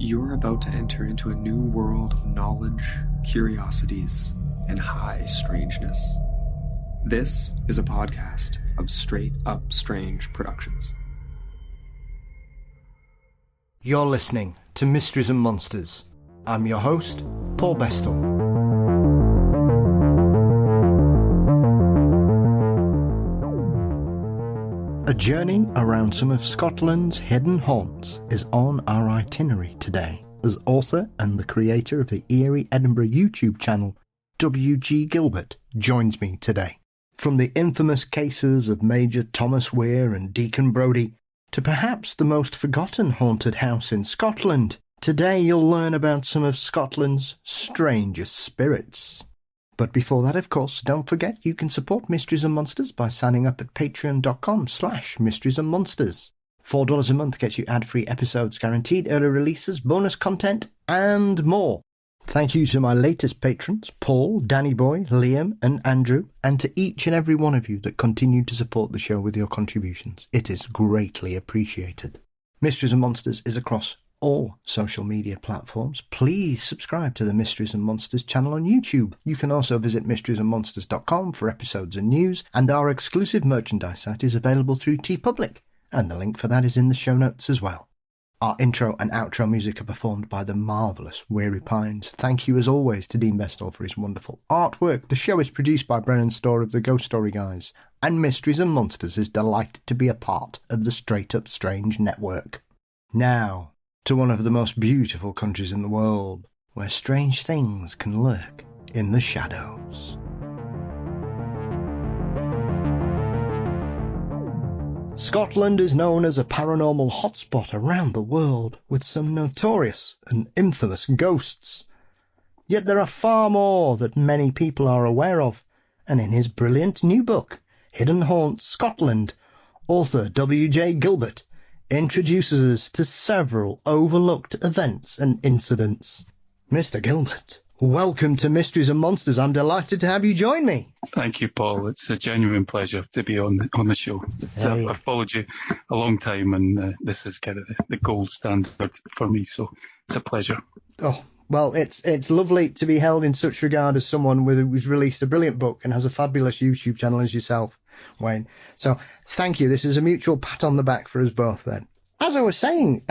You're about to enter into a new world of knowledge, curiosities, and high strangeness. This is a podcast of Straight Up Strange Productions. You're listening to Mysteries and Monsters. I'm your host, Paul Bestall. A journey around some of Scotland's hidden haunts is on our itinerary today, as author and the creator of the Eerie Edinburgh YouTube channel, WJ Gilbert, joins me today. From the infamous cases of Major Thomas Weir and Deacon Brodie, to perhaps the most forgotten haunted house in Scotland, today you'll learn about some of Scotland's strangest spirits. But before that, of course, don't forget you can support Mysteries and Monsters by signing up at patreon.com/Mysteries and Monsters. $4 a month gets you ad-free episodes, guaranteed early releases, bonus content, and more. Thank you to my latest patrons, Paul, Danny Boy, Liam, and Andrew, and to each and every one of you that continue to support the show with your contributions. It is greatly appreciated. Mysteries and Monsters is across all social media platforms. Please subscribe to the Mysteries and Monsters channel on YouTube. You can also visit mysteriesandmonsters.com for episodes and news, and our exclusive merchandise site is available through TeePublic, and the link for that is in the show notes as well. Our intro and outro music are performed by the marvellous Weary Pines. Thank you as always to Dean Bestall for his wonderful artwork. The show is produced by Brennan Storr of the Ghost Story Guys, and Mysteries and Monsters is delighted to be a part of the Straight Up Strange network. Now, to one of the most beautiful countries in the world, where strange things can lurk in the shadows. Scotland is known as a paranormal hotspot around the world, with some notorious and infamous ghosts. Yet there are far more that many people are aware of, and in his brilliant new book, Hidden Haunts Scotland, author WJ Gilbert introduces us to several overlooked events and incidents. Mr. Gilbert, welcome to Mysteries and Monsters. I'm delighted to have you join me. Thank you, Paul. It's a genuine pleasure to be on the show. So I've followed you a long time, and this is kind of the gold standard for me, so it's a pleasure. Oh, well, it's lovely to be held in such regard as someone who's released a brilliant book and has a fabulous YouTube channel as yourself, Wayne. So thank you. This is a mutual pat on the back for us both then. As I was saying,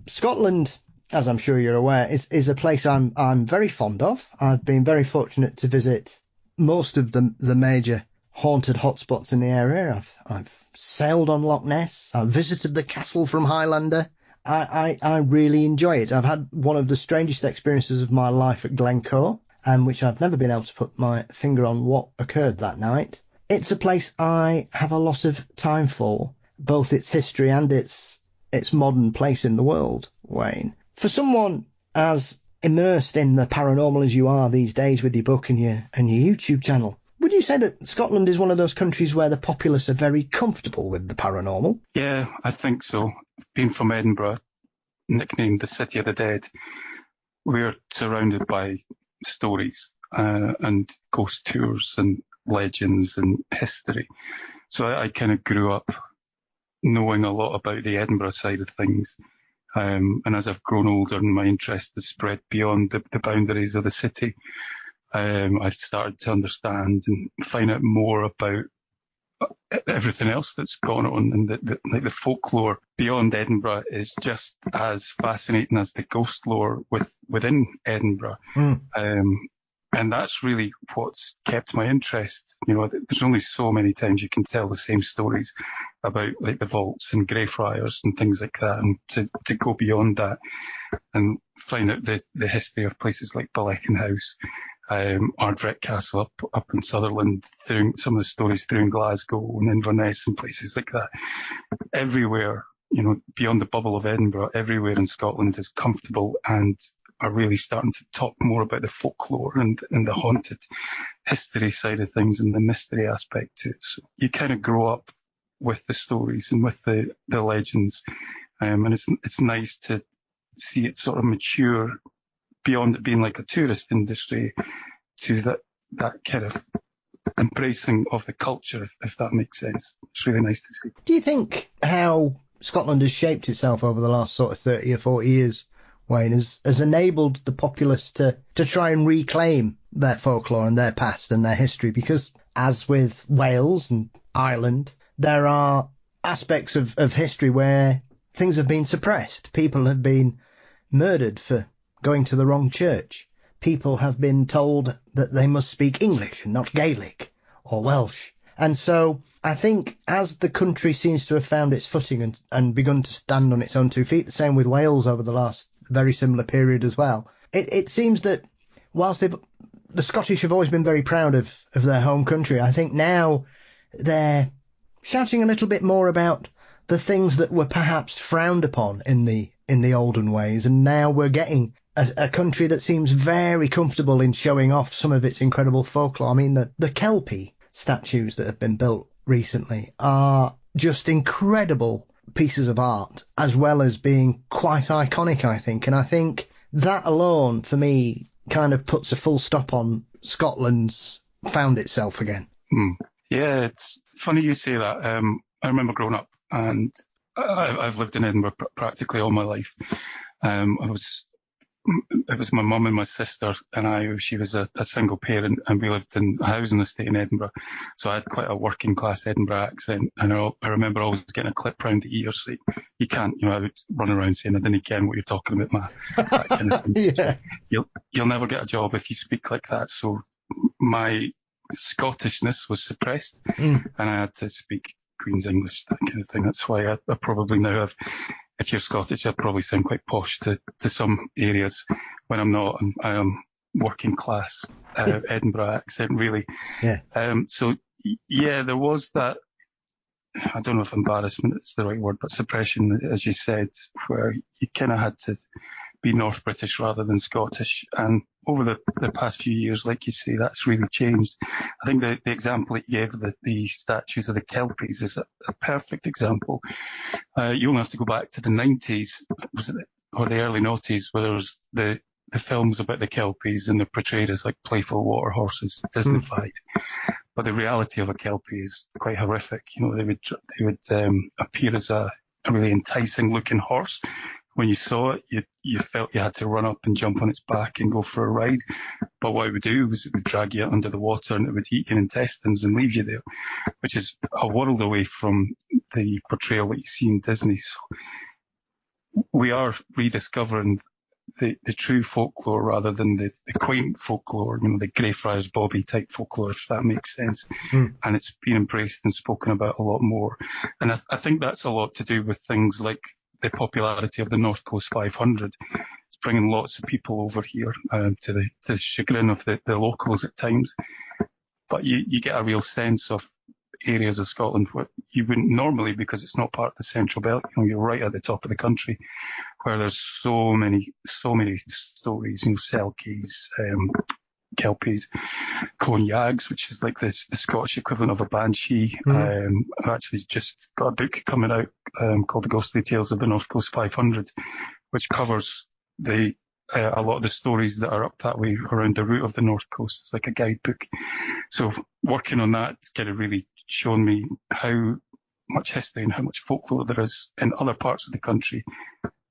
Scotland, as I'm sure you're aware, is a place I'm very fond of. I've been very fortunate to visit most of the major haunted hotspots in the area. I've sailed on Loch Ness. I've visited the castle from Highlander. I really enjoy it. I've had one of the strangest experiences of my life at Glencoe, which I've never been able to put my finger on what occurred that night. It's a place I have a lot of time for, both its history and its modern place in the world, Wayne. For someone as immersed in the paranormal as you are these days with your book and your YouTube channel, would you say that Scotland is one of those countries where the populace are very comfortable with the paranormal? Yeah, I think so. Being from Edinburgh, nicknamed the City of the Dead, we're surrounded by stories and ghost tours and legends and history. So I kind of grew up knowing a lot about the Edinburgh side of things. And as I've grown older and my interest has spread beyond the boundaries of the city, I've started to understand and find out more about everything else that's gone on, and the folklore beyond Edinburgh is just as fascinating as the ghost lore within Edinburgh. And that's really what's kept my interest. You know, there's only so many times you can tell the same stories about like the vaults and Greyfriars and things like that, and to go beyond that and find out the history of places like Ballechin House, Ardrett Castle up in Sutherland, through some of the stories through in Glasgow and Inverness and places like that. Everywhere, you know, beyond the bubble of Edinburgh, everywhere in Scotland is comfortable and are really starting to talk more about the folklore and the haunted history side of things and the mystery aspect to it. So you kind of grow up with the stories and with the legends, and it's nice to see it sort of mature beyond it being like a tourist industry to that kind of embracing of the culture, if that makes sense. It's really nice to see. Do you think how Scotland has shaped itself over the last sort of 30 or 40 years, Wayne, has enabled the populace to try and reclaim their folklore and their past and their history, because as with Wales and Ireland, there are aspects of history where things have been suppressed. People have been murdered for going to the wrong church. People have been told that they must speak English and not Gaelic or Welsh. And so I think as the country seems to have found its footing and begun to stand on its own 2 feet, the same with Wales over the last very similar period as well, it seems that whilst the Scottish have always been very proud of their home country, I think now they're shouting a little bit more about the things that were perhaps frowned upon in the olden ways, and now we're getting a country that seems very comfortable in showing off some of its incredible folklore. I mean, the Kelpie statues that have been built recently are just incredible pieces of art, as well as being quite iconic, I think. And I think that alone, for me, kind of puts a full stop on Scotland's found itself again. Yeah, it's funny you say that. I remember growing up, and I've lived in Edinburgh practically all my life. It was my mum and my sister and I. She was a single parent, and we lived in a housing estate in Edinburgh. So I had quite a working class Edinburgh accent, and I remember always getting a clip round the ear. So you can't, I would run around saying I didn't get what you're talking about, that kind of thing. Yeah. You'll never get a job if you speak like that. So my Scottishness was suppressed, and I had to speak Queen's English, that kind of thing. That's why I probably now have. If you're Scottish, I probably sound quite posh to some areas when I'm not. I am working class Edinburgh accent, really. Yeah. So, yeah, there was that, I don't know if embarrassment is the right word, but suppression, as you said, where you kind of had to be North British rather than Scottish. And over the past few years, like you say, that's really changed. I think the example that you gave of the statues of the Kelpies is a perfect example. You only have to go back to the 90s, or the early noughties, where there was the films about the Kelpies, and they're portrayed as like playful water horses, Disneyfied. But the reality of a Kelpie is quite horrific. They would appear as a really enticing looking horse. When you saw it, you felt you had to run up and jump on its back and go for a ride. But what it would do was it would drag you under the water, and it would eat your intestines and leave you there, which is a world away from the portrayal that you see in Disney. So we are rediscovering the true folklore rather than the quaint folklore, the Greyfriars Bobby type folklore, if that makes sense. And it's been embraced and spoken about a lot more. And I think that's a lot to do with things like the popularity of the North Coast 500. It's bringing lots of people over here to the chagrin of the locals at times. But you get a real sense of areas of Scotland where you wouldn't normally, because it's not part of the Central Belt. You're right at the top of the country, where there's so many stories. Selkies, Kelpies, Clonyags, which is like the Scottish equivalent of a banshee. I've actually just got a book coming out called The Ghostly Tales of the North Coast 500, which covers a lot of the stories that are up that way around the route of the North Coast. It's like a guidebook. So working on that kind of really shown me how much history and how much folklore there is in other parts of the country,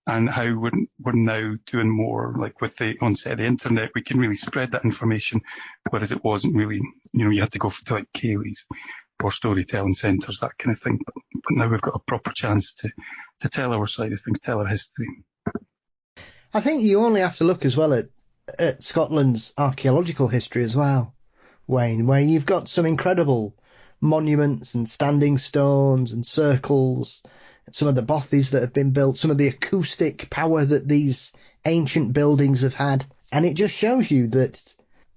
and how we're now doing more, like with the onset of the internet, we can really spread that information, whereas it wasn't really, you had to go to like Cayley's or storytelling centres, that kind of thing. But now we've got a proper chance to tell our side of things, tell our history. I think you only have to look as well at Scotland's archaeological history as well, Wayne, where you've got some incredible monuments and standing stones and circles, some of the bothies that have been built, some of the acoustic power that these ancient buildings have had. And it just shows you that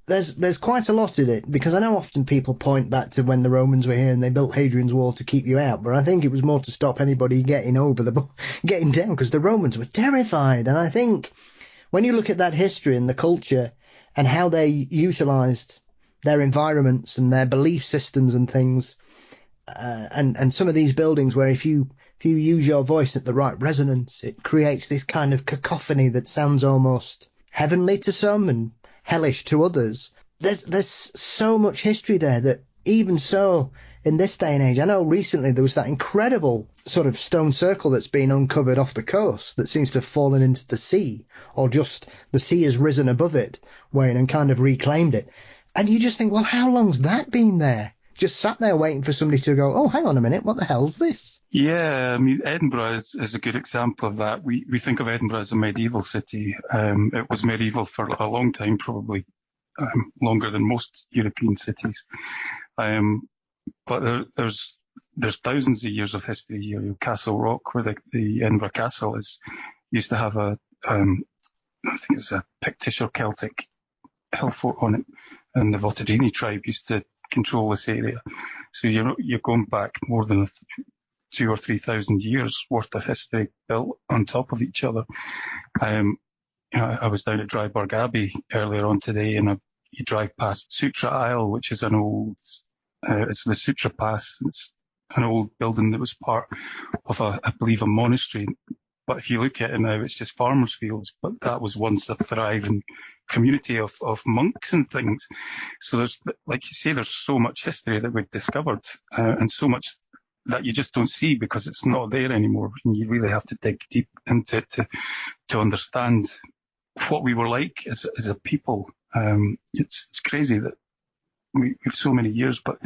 there's quite a lot in it, because I know often people point back to when the Romans were here and they built Hadrian's Wall to keep you out, but I think it was more to stop anybody getting down, because the Romans were terrified. And I think when you look at that history and the culture and how they utilised their environments and their belief systems and things, and some of these buildings where if you use your voice at the right resonance, it creates this kind of cacophony that sounds almost heavenly to some and hellish to others. There's so much history there that even so, in this day and age, I know recently there was that incredible sort of stone circle that's been uncovered off the coast that seems to have fallen into the sea, or just the sea has risen above it, Wayne, and kind of reclaimed it. And you just think, well, how long's that been there? Just sat there waiting for somebody to go, oh, hang on a minute, what the hell's this? Yeah, I mean, Edinburgh is a good example of that. We think of Edinburgh as a medieval city. It was medieval for a long time, probably longer than most European cities. But there's thousands of years of history here. Castle Rock, where the Edinburgh Castle is, used to have I think it was a Pictish or Celtic hill fort on it, and the Votadini tribe used to control this area. So you're going back more than 2,000 or 3,000 years worth of history built on top of each other. I was down at Dryburgh Abbey earlier on today, and you drive past Sutra Isle, which is an old, it's the Sutra Pass. It's an old building that was part of I believe, a monastery. But if you look at it now, it's just farmers' fields. But that was once a thriving community of monks and things. So there's, like you say, there's so much history that we've discovered, and so much that you just don't see because it's not there anymore. And you really have to dig deep into it to understand what we were like as a people. It's crazy that we have so many years, but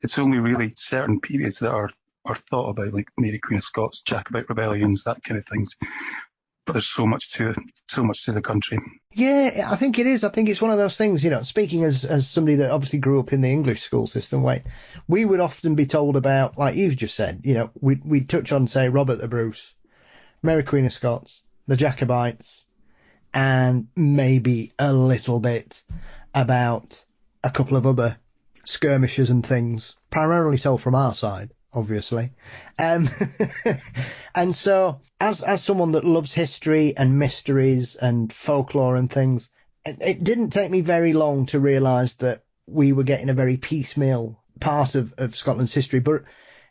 it's only really certain periods that are thought about, like Mary Queen of Scots, Jacobite rebellions, that kind of things. But there's so much to the country. Yeah, I think it is. I think it's one of those things, speaking as somebody that obviously grew up in the English school system, we would often be told about, like you've just said, we'd touch on, say, Robert the Bruce, Mary Queen of Scots, the Jacobites, and maybe a little bit about a couple of other skirmishes and things, primarily told from our side, obviously. And so as someone that loves history and mysteries and folklore and things, it didn't take me very long to realise that we were getting a very piecemeal part of Scotland's history. But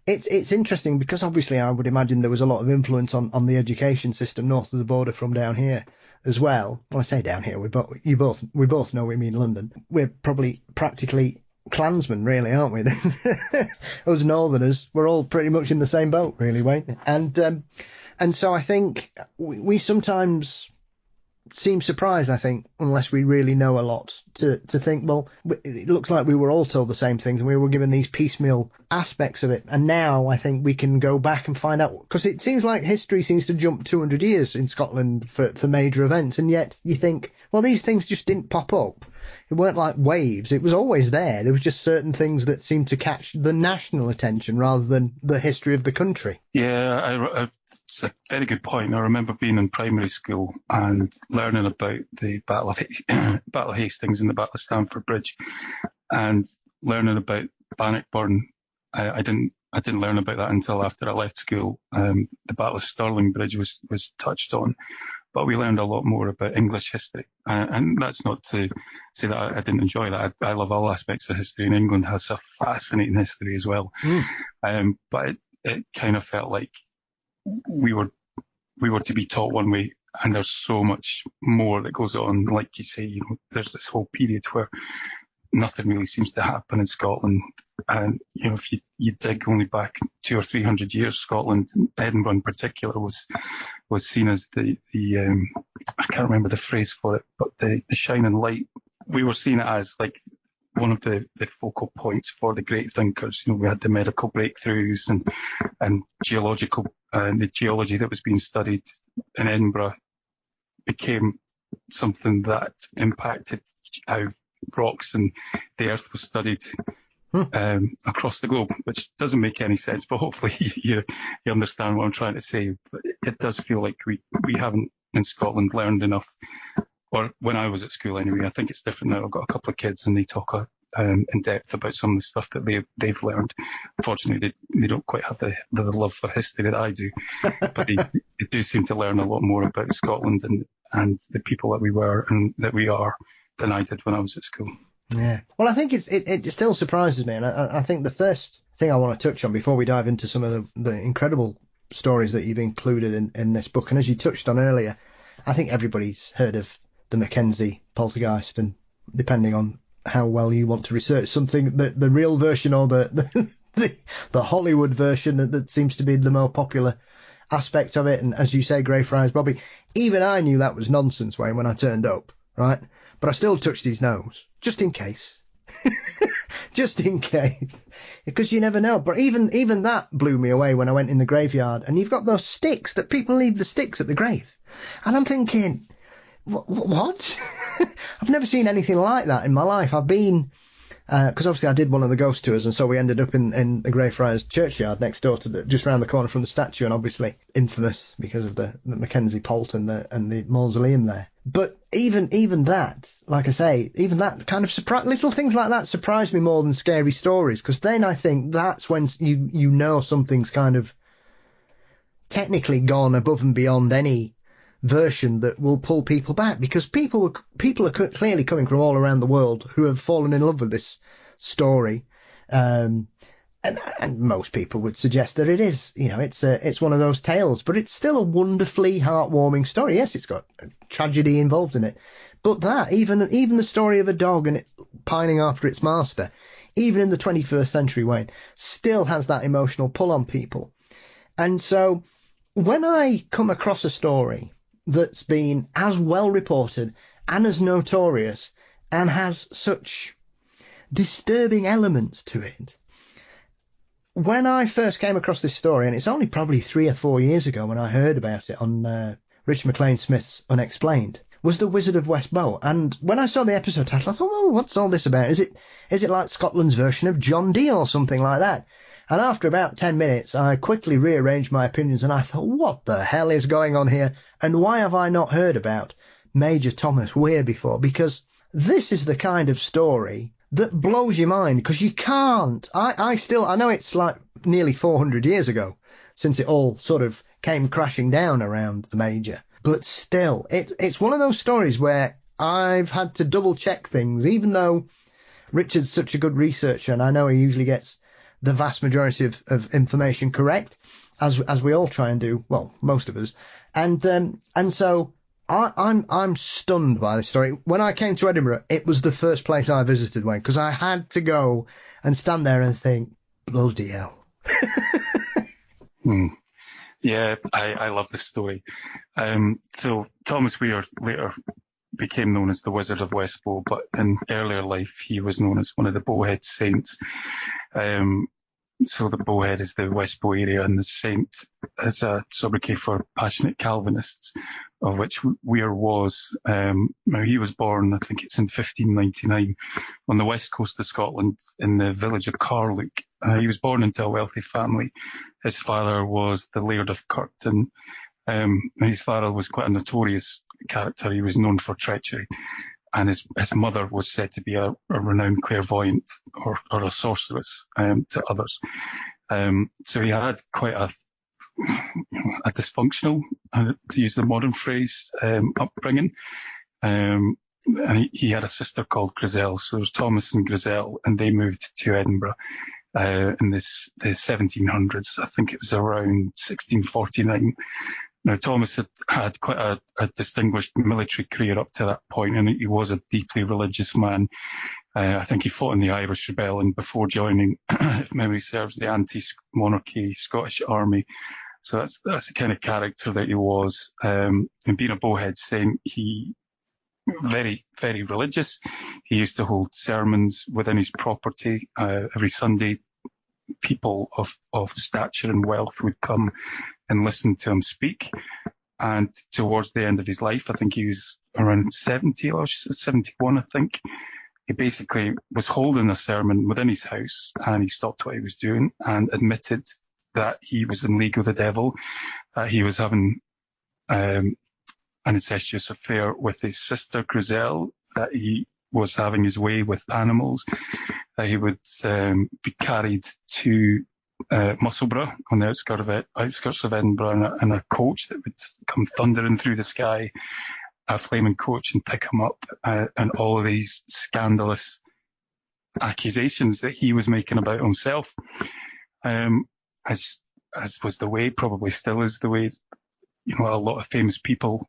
it's interesting because obviously I would imagine there was a lot of influence on the education system north of the border from down here as well. When I say down here, we both know we mean London. We're probably practically clansmen, really, aren't we? Us northerners, we're all pretty much in the same boat, really, Wayne. And so I think we sometimes seem surprised, I think, unless we really know a lot, to think, well, it looks like we were all told the same things and we were given these piecemeal aspects of it. And now I think we can go back and find out, because it seems like history seems to jump 200 years in Scotland for major events. And yet you think, well, these things just didn't pop up. It weren't like waves. It was always there. There was just certain things that seemed to catch the national attention rather than the history of the country. Yeah, it's a very good point. I remember being in primary school and learning about the Battle of Hastings and the Battle of Stamford Bridge, and learning about Bannockburn. I didn't learn about that until after I left school. The Battle of Stirling Bridge was touched on. But we learned a lot more about English history. And that's not to say that I didn't enjoy that. I love all aspects of history, and England has a fascinating history as well. But it kind of felt like we were to be taught one way, and there's so much more that goes on. Like you say, there's this whole period where nothing really seems to happen in Scotland. And, if you dig only back 200 or 300 years, Scotland, Edinburgh in particular, was seen as the I can't remember the phrase for it, but the shining light. We were seeing it as like one of the focal points for the great thinkers. We had the medical breakthroughs and geological, the geology that was being studied in Edinburgh became something that impacted how rocks and the earth was studied across the globe, which doesn't make any sense, but hopefully you understand what I'm trying to say. But it does feel like we haven't in Scotland learned enough, or when I was at school anyway. I think it's different now. I've got a couple of kids and they talk in depth about some of the stuff that they've learned. Unfortunately, they don't quite have the love for history that I do, but they do seem to learn a lot more about Scotland and the people that we were and that we are than I did when I was at school. Yeah. Well, I think it still surprises me, and I think the first thing I want to touch on before we dive into some of the incredible stories that you've included in this book, and as you touched on earlier, I think everybody's heard of the McKenzie poltergeist, and depending on how well you want to research something, the real version or the Hollywood version that seems to be the more popular aspect of it. And as you say, Greyfriars Bobby, even I knew that was nonsense, Wayne, when I turned up, right? But I still touched his nose, just in case. Just in case. Because you never know. But even that blew me away when I went in the graveyard. And you've got those sticks, that people leave the sticks at the grave. And I'm thinking, what? I've never seen anything like that in my life. I've been... because obviously I did one of the ghost tours, and so we ended up in the Greyfriars churchyard next door to just round the corner from the statue, and obviously infamous because of the McKenzie Pult and the mausoleum there. But even that, like I say, even that kind of little things like that surprise me more than scary stories, because then I think that's when you know something's kind of technically gone above and beyond any version that will pull people back, because people are clearly coming from all around the world who have fallen in love with this story, and most people would suggest that it is, it's one of those tales, but it's still a wonderfully heartwarming story. Yes, it's got a tragedy involved in it, but that even the story of a dog and it pining after its master, even in the 21st century, Wayne, still has that emotional pull on people. And so when I come across a story that's been as well reported and as notorious and has such disturbing elements to it. When I first came across this story, and it's only probably 3 or 4 years ago when I heard about it on Richard McLean Smith's Unexplained, was The Wizard of West Bow. And when I saw the episode title, I thought, well, what's all this about? Is it like Scotland's version of John Dee or something like that? And after about 10 minutes, I quickly rearranged my opinions, and I thought, what the hell is going on here? And why have I not heard about Major Thomas Weir before? Because this is the kind of story that blows your mind, because you can't. I know it's like nearly 400 years ago since it all sort of came crashing down around the Major. But still, it's one of those stories where I've had to double check things, even though Richard's such a good researcher, and I know he usually gets the vast majority of information correct, as we all try and do, well, most of us. And so I'm stunned by this story. When I came to Edinburgh, it was the first place I visited, Wayne, because I had to go and stand there and think, bloody hell. Yeah, I love this story. So Thomas Weir later became known as the Wizard of West Bow, but in earlier life he was known as one of the Bowhead Saints. So the Bowhead is the West Bow area, and the Saint is a sobriquet for passionate Calvinists, of which Weir was. Now he was born, I think it's in 1599, on the west coast of Scotland in the village of Carluke. He was born into a wealthy family. His father was the Laird of Kirkton. His father was quite a notorious character. He was known for treachery, and his mother was said to be a renowned clairvoyant or a sorceress to others. So he had quite a dysfunctional, to use the modern phrase, upbringing. And he had a sister called Griselle. So there was Thomas and Griselle, and they moved to Edinburgh in the 1700s. I think it was around 1649. Now, Thomas had quite a distinguished military career up to that point, and he was a deeply religious man. I think he fought in the Irish Rebellion before joining, if memory serves, the anti-monarchy Scottish Army. So that's the kind of character that he was. And being a Bowhead Saint, he very, very religious. He used to hold sermons within his property every Sunday. People of stature and wealth would come and listen to him speak. And towards the end of his life, I think he was around 70 or 71, I think, he basically was holding a sermon within his house, and he stopped what he was doing and admitted that he was in league with the devil. He was having an incestuous affair with his sister Griselle, that he was having his way with animals. He would be carried to Musselburgh on the outskirts of Edinburgh in a coach that would come thundering through the sky, a flaming coach, and pick him up, and all of these scandalous accusations that he was making about himself, as was the way, probably still is the way, a lot of famous people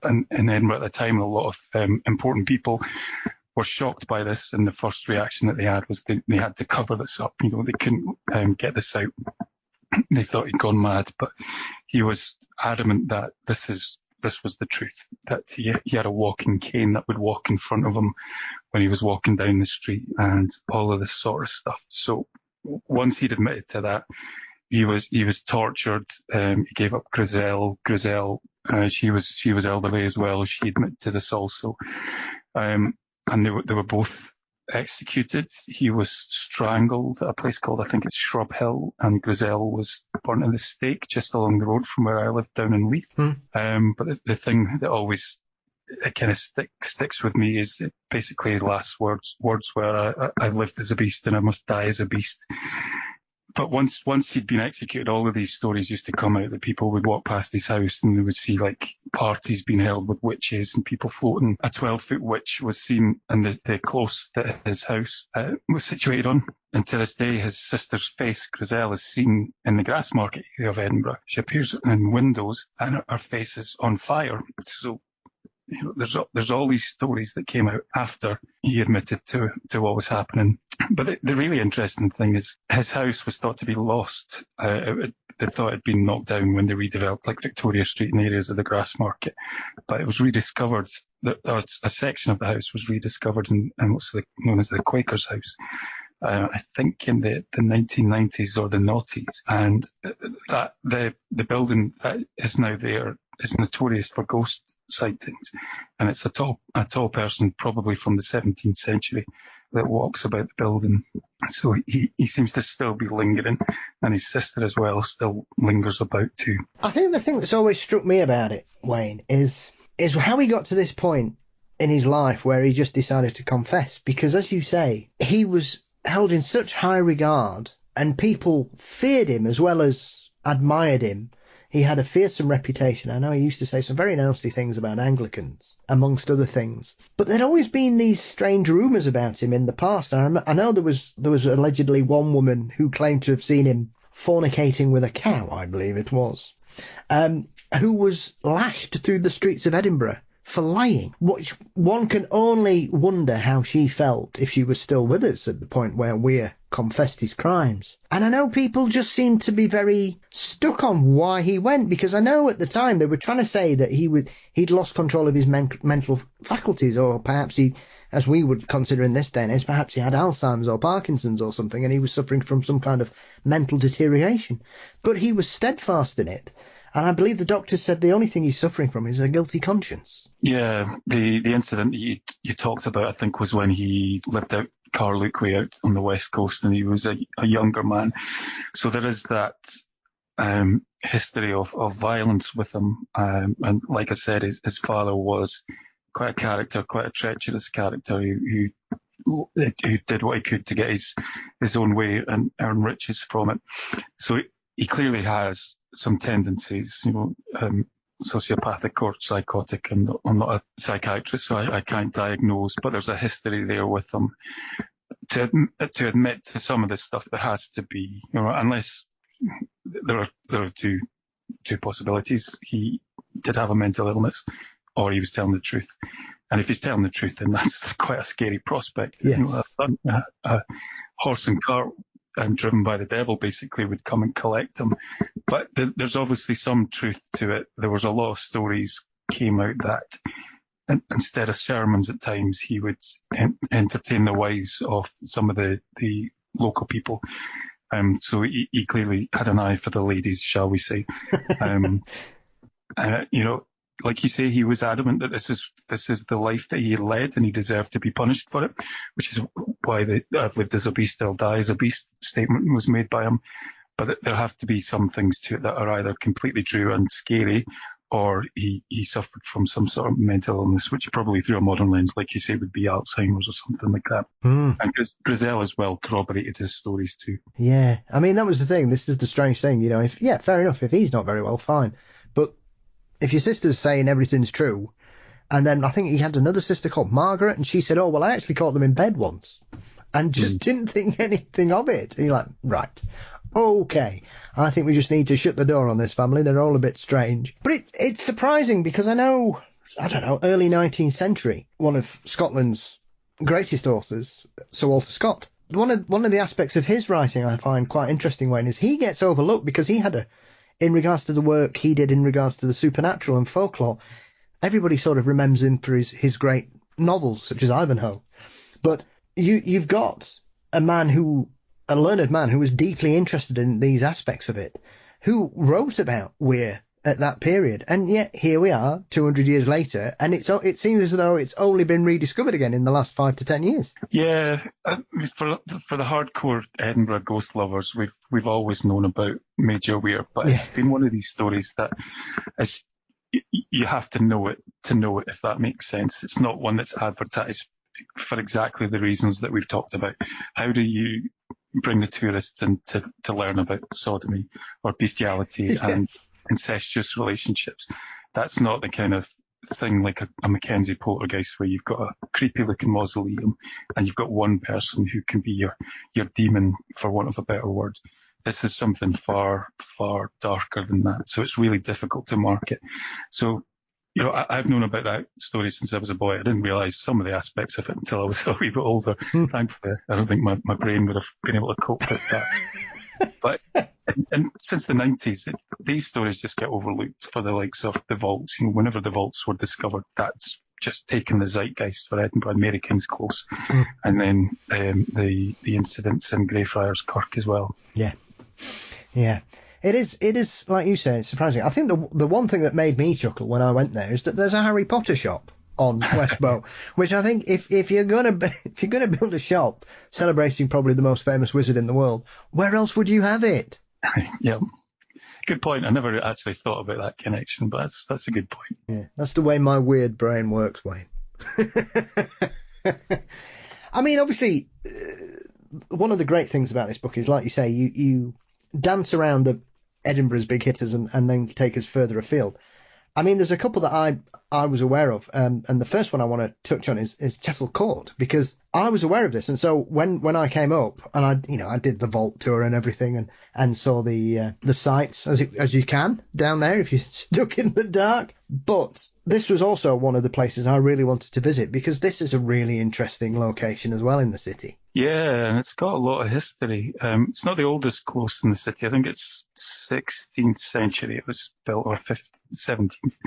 in Edinburgh at the time, and a lot of important people were shocked by this, and the first reaction that they had was they had to cover this up. They couldn't get this out. They thought he'd gone mad, but he was adamant that this was the truth, that he had a walking cane that would walk in front of him when he was walking down the street and all of this sort of stuff. So once he'd admitted to that, he was tortured. He gave up Griselle. She was elderly as well. She admitted to this also. And they were both executed. He was strangled at a place called, I think it's Shrub Hill, and Griselle was burnt in the stake just along the road from where I lived down in Leith. But the thing that always kind of sticks with me is basically his last words were, "I've lived as a beast and I must die as a beast." But once he'd been executed, all of these stories used to come out that people would walk past his house and they would see like parties being held with witches and people floating. A 12-foot witch was seen in the close that his house was situated on. And to this day, his sister's face, Griselle, is seen in the Grassmarket area of Edinburgh. She appears in windows and her face is on fire. So there's all these stories that came out after he admitted to what was happening. But the really interesting thing is his house was thought to be lost. They thought it had been knocked down when they redeveloped like Victoria Street and areas of the Grassmarket. But it was rediscovered. A section of the house was rediscovered in what's known as the Quaker's house. I think in the 1990s or the noughties. And that the building that is now there is notorious for ghost sightings, and it's a tall person, probably from the 17th century, that walks about the building. So he seems to still be lingering, and his sister as well still lingers about too. I think the thing that's always struck me about it, Wayne, is how he got to this point in his life where he just decided to confess. Because as you say, he was held in such high regard, and people feared him as well as admired him. He had a fearsome reputation. I know he used to say some very nasty things about Anglicans, amongst other things. But there'd always been these strange rumours about him in the past. And I know there was allegedly one woman who claimed to have seen him fornicating with a cow, I believe it was, who was lashed through the streets of Edinburgh for lying, which one can only wonder how she felt if she was still with us at the point where Weir confessed his crimes. And I know people just seem to be very stuck on why he went, because I know at the time they were trying to say that he'd lost control of his mental faculties, or perhaps he, as we would consider in this day and age, perhaps he had Alzheimer's or Parkinson's or something, and he was suffering from some kind of mental deterioration. But he was steadfast in it. And I believe the doctors said the only thing he's suffering from is a guilty conscience. Yeah, the incident you talked about, I think, was when he lived out Carluke out on the west coast, and he was a younger man. So there is that history of violence with him. And like I said, his father was quite a character, quite a treacherous character who did what he could to get his own way and earn riches from it. So he clearly has some tendencies, sociopathic or psychotic, and I'm not a psychiatrist, so I can't diagnose, but there's a history there with him. To admit to some of this stuff, there has to be, unless there are two possibilities. He did have a mental illness, or he was telling the truth. And if he's telling the truth, then that's quite a scary prospect. Yes. A horse and cart driven by the devil basically would come and collect him. But there's obviously some truth to it. There was a lot of stories came out that instead of sermons at times, he would entertain the wives of some of the local people. So he clearly had an eye for the ladies, shall we say. Like you say, he was adamant that this is the life that he led, and he deserved to be punished for it, which is why the "I've lived as a beast, I'll die as a beast" statement was made by him. But there have to be some things to it that are either completely true and scary, or he suffered from some sort of mental illness, which probably through a modern lens, like you say, would be Alzheimer's or something like that. And Griselle as well corroborated his stories too. Yeah, I mean, that was the thing. This is the strange thing, fair enough, if he's not very well, fine. But if your sister's saying everything's true, and then I think he had another sister called Margaret, and she said, oh, well, I actually caught them in bed once, and just didn't think anything of it. And you're like, right, okay, I think we just need to shut the door on this family. They're all a bit strange. But it's surprising, because I don't know, early 19th century, one of Scotland's greatest authors, Sir Walter Scott. One of the aspects of his writing I find quite interesting, Wayne, is he gets overlooked because he had in regards to the work he did in regards to the supernatural and folklore, everybody sort of remembers him for his great novels such as Ivanhoe. But you've got a learned man who was deeply interested in these aspects of it, who wrote about Weir at that period, and yet here we are 200 years later, and it seems as though it's only been rediscovered again in the last 5 to 10 years. Yeah, for the hardcore Edinburgh ghost lovers, we've always known about Major Weir, but it's been one of these stories that you have to know it, if that makes sense. It's not one that's advertised for exactly the reasons that we've talked about. How do you bring the tourists in to learn about sodomy or bestiality and incestuous relationships? That's not the kind of thing like a McKenzie poltergeist where you've got a creepy looking mausoleum and you've got one person who can be your demon, for want of a better word. This is something far, far darker than that. So it's really difficult to market. So, I've known about that story since I was a boy. I didn't realise some of the aspects of it until I was a wee bit older. Thankfully, I don't think my brain would have been able to cope with that. But and since the 90s, these stories just get overlooked for the likes of the vaults. Whenever the vaults were discovered, that's just taken the zeitgeist for Edinburgh, Mary King's Close, and then the incidents in Greyfriars Kirk as well. Yeah. It is like you say, it's surprising. I think the one thing that made me chuckle when I went there is that there's a Harry Potter shop on West Bow, which I think if you're gonna build a shop celebrating probably the most famous wizard in the world, where else would you have it? Yeah, good point. I never actually thought about that connection, but that's a good point. Yeah, that's the way my weird brain works, Wayne. I mean, obviously, one of the great things about this book is, like you say, you dance around Edinburgh's big hitters and then take us further afield. I mean, there's a couple that I was aware of, and the first one I want to touch on is Tesle Court, because I was aware of this, and so when I came up and I did the vault tour and everything and saw the sights as you can down there if you're stuck in the dark. But this was also one of the places I really wanted to visit because this is a really interesting location as well in the city. Yeah, and it's got a lot of history. It's not the oldest close in the city. I think it's 16th century it was built, or 17th.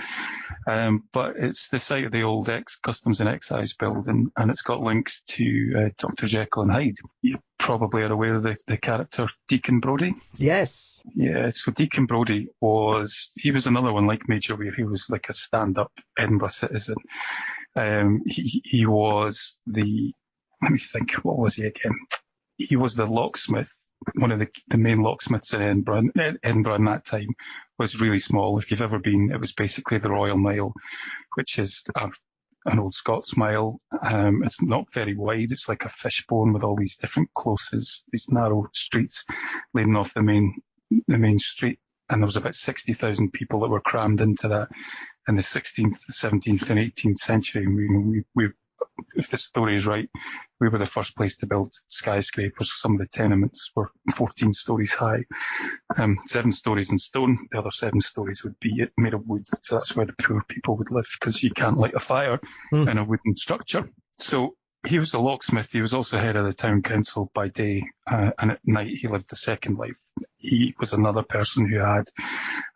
But it's the site of the old Customs and Excise building, and it's got links to Dr. Jekyll and Hyde. You probably are aware of the character Deacon Brodie. Yes. Yeah, so Deacon Brodie he was another one like Major Weir. He was like a stand-up Edinburgh citizen. He was let me think, what was he again? He was the locksmith, one of the main locksmiths in Edinburgh. Edinburgh in that time was really small. If you've ever been, it was basically the Royal Mile, which is an old Scots mile. It's not very wide. It's like a fishbone with all these different closes, these narrow streets leading off the main street. And there was about 60,000 people that were crammed into that in the 16th, 17th and 18th century. We if the story is right, we were the first place to build skyscrapers. Some of the tenements were 14 stories high, 7 stories in stone. The other 7 stories would be made of wood. So that's where the poor people would live, because you can't light a fire in a wooden structure. So he was a locksmith. He was also head of the town council by day, and at night he lived the second life. He was another person who had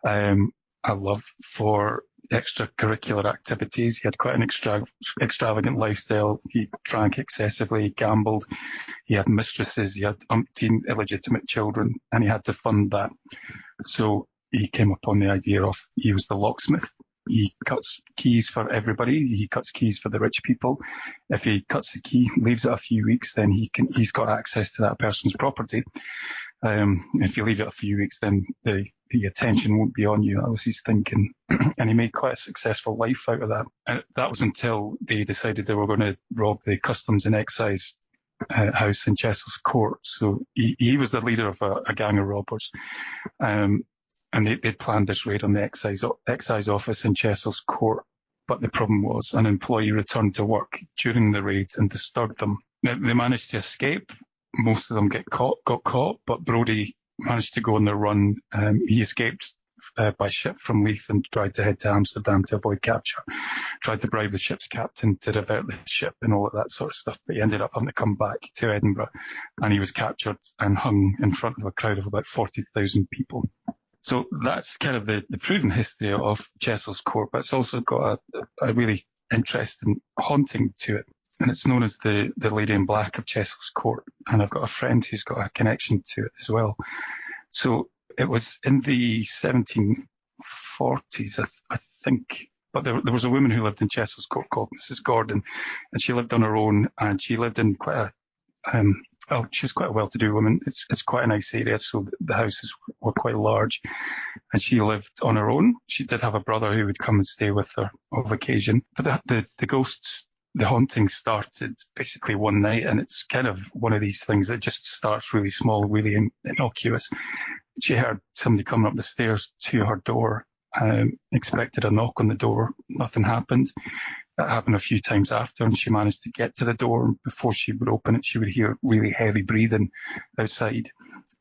a love for extracurricular activities. He had quite an extravagant lifestyle. He drank excessively, he gambled, he had mistresses, he had umpteen illegitimate children, and he had to fund that. So he came upon the idea of, he was the locksmith. He cuts keys for everybody. He cuts keys for the rich people. If he cuts the key, leaves it a few weeks, then he's got access to that person's property. If you leave it a few weeks, then the attention won't be on you. That was his thinking. And he made quite a successful life out of that. And that was until they decided they were going to rob the Customs and Excise house in Tesle Court. So he was the leader of a gang of robbers. And they'd planned this raid on the excise office in Tesle Court. But the problem was an employee returned to work during the raid and disturbed them. Now, they managed to escape. Most of them got caught, but Brodie managed to go on the run. He escaped by ship from Leith and tried to head to Amsterdam to avoid capture. Tried to bribe the ship's captain to divert the ship and all of that sort of stuff, but he ended up having to come back to Edinburgh, and he was captured and hung in front of a crowd of about 40,000 people. So that's kind of the proven history of Tesle Court, but it's also got a really interesting haunting to it. And it's known as the Lady in Black of Tesle Court. And I've got a friend who's got a connection to it as well. So it was in the 1740s, I think. But there was a woman who lived in Tesle Court called Mrs. Gordon, and she lived on her own, and she lived in she was quite a well-to-do woman. It's quite a nice area, so the houses were quite large, and she lived on her own. She did have a brother who would come and stay with her on occasion. But the ghosts, the haunting started basically one night, and it's kind of one of these things that just starts really small, really innocuous. She heard somebody coming up the stairs to her door, expected a knock on the door. Nothing happened. That happened a few times after, and she managed to get to the door. And before she would open it, she would hear really heavy breathing outside.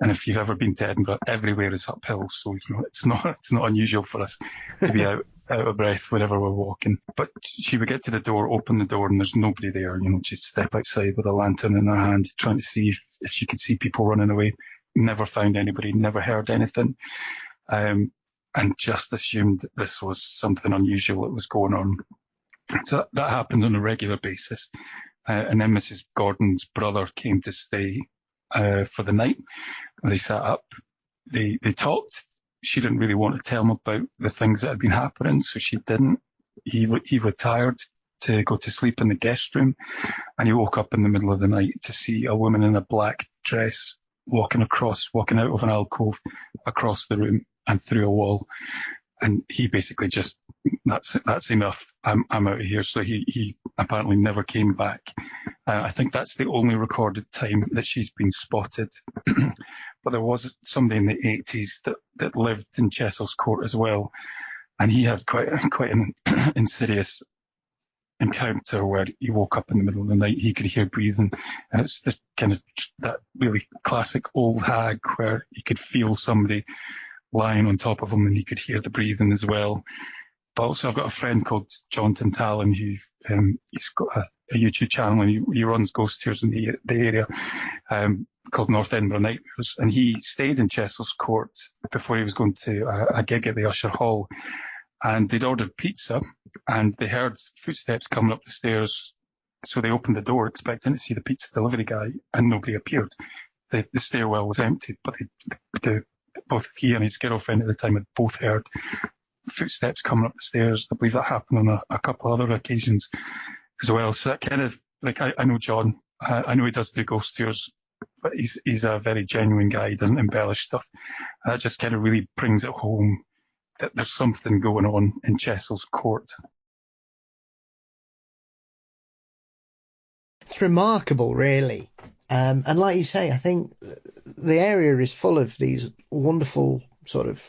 And if you've ever been to Edinburgh, everywhere is uphill, so it's not unusual for us to be out of breath whenever we're walking. But she would get to the door, open the door, and there's nobody there. She'd step outside with a lantern in her hand, trying to see if she could see people running away. Never found anybody, never heard anything, and just assumed that this was something unusual that was going on. So that happened on a regular basis. And then Mrs. Gordon's brother came to stay for the night. They sat up. They talked. She didn't really want to tell him about the things that had been happening, so she didn't. He retired to go to sleep in the guest room, and he woke up in the middle of the night to see a woman in a black dress walking out of an alcove across the room and through a wall. And he basically just, that's enough. I'm out of here. So he apparently never came back. I think that's the only recorded time that she's been spotted. But there was somebody in the 80s that lived in Tesle Court as well, and he had quite an insidious encounter where he woke up in the middle of the night. He could hear breathing, and it's the kind of that really classic old hag where he could feel somebody lying on top of him, and he could hear the breathing as well. But also I've got a friend called John Tantallon who he's got a YouTube channel, and he runs ghost tours in the area called North Edinburgh Nightmares, and he stayed in Tesle Court before he was going to a gig at the Usher Hall, and they'd ordered pizza, and they heard footsteps coming up the stairs, so they opened the door expecting to see the pizza delivery guy, and nobody appeared. The stairwell was empty, but both he and his girlfriend at the time had both heard footsteps coming up the stairs. I believe that happened on a couple of other occasions as well. So that kind of, I know John, I know he does do ghost tours, but he's a very genuine guy. He doesn't embellish stuff. That just kind of really brings it home that there's something going on in Tesle Court. It's remarkable, really. And like you say, I think the area is full of these wonderful sort of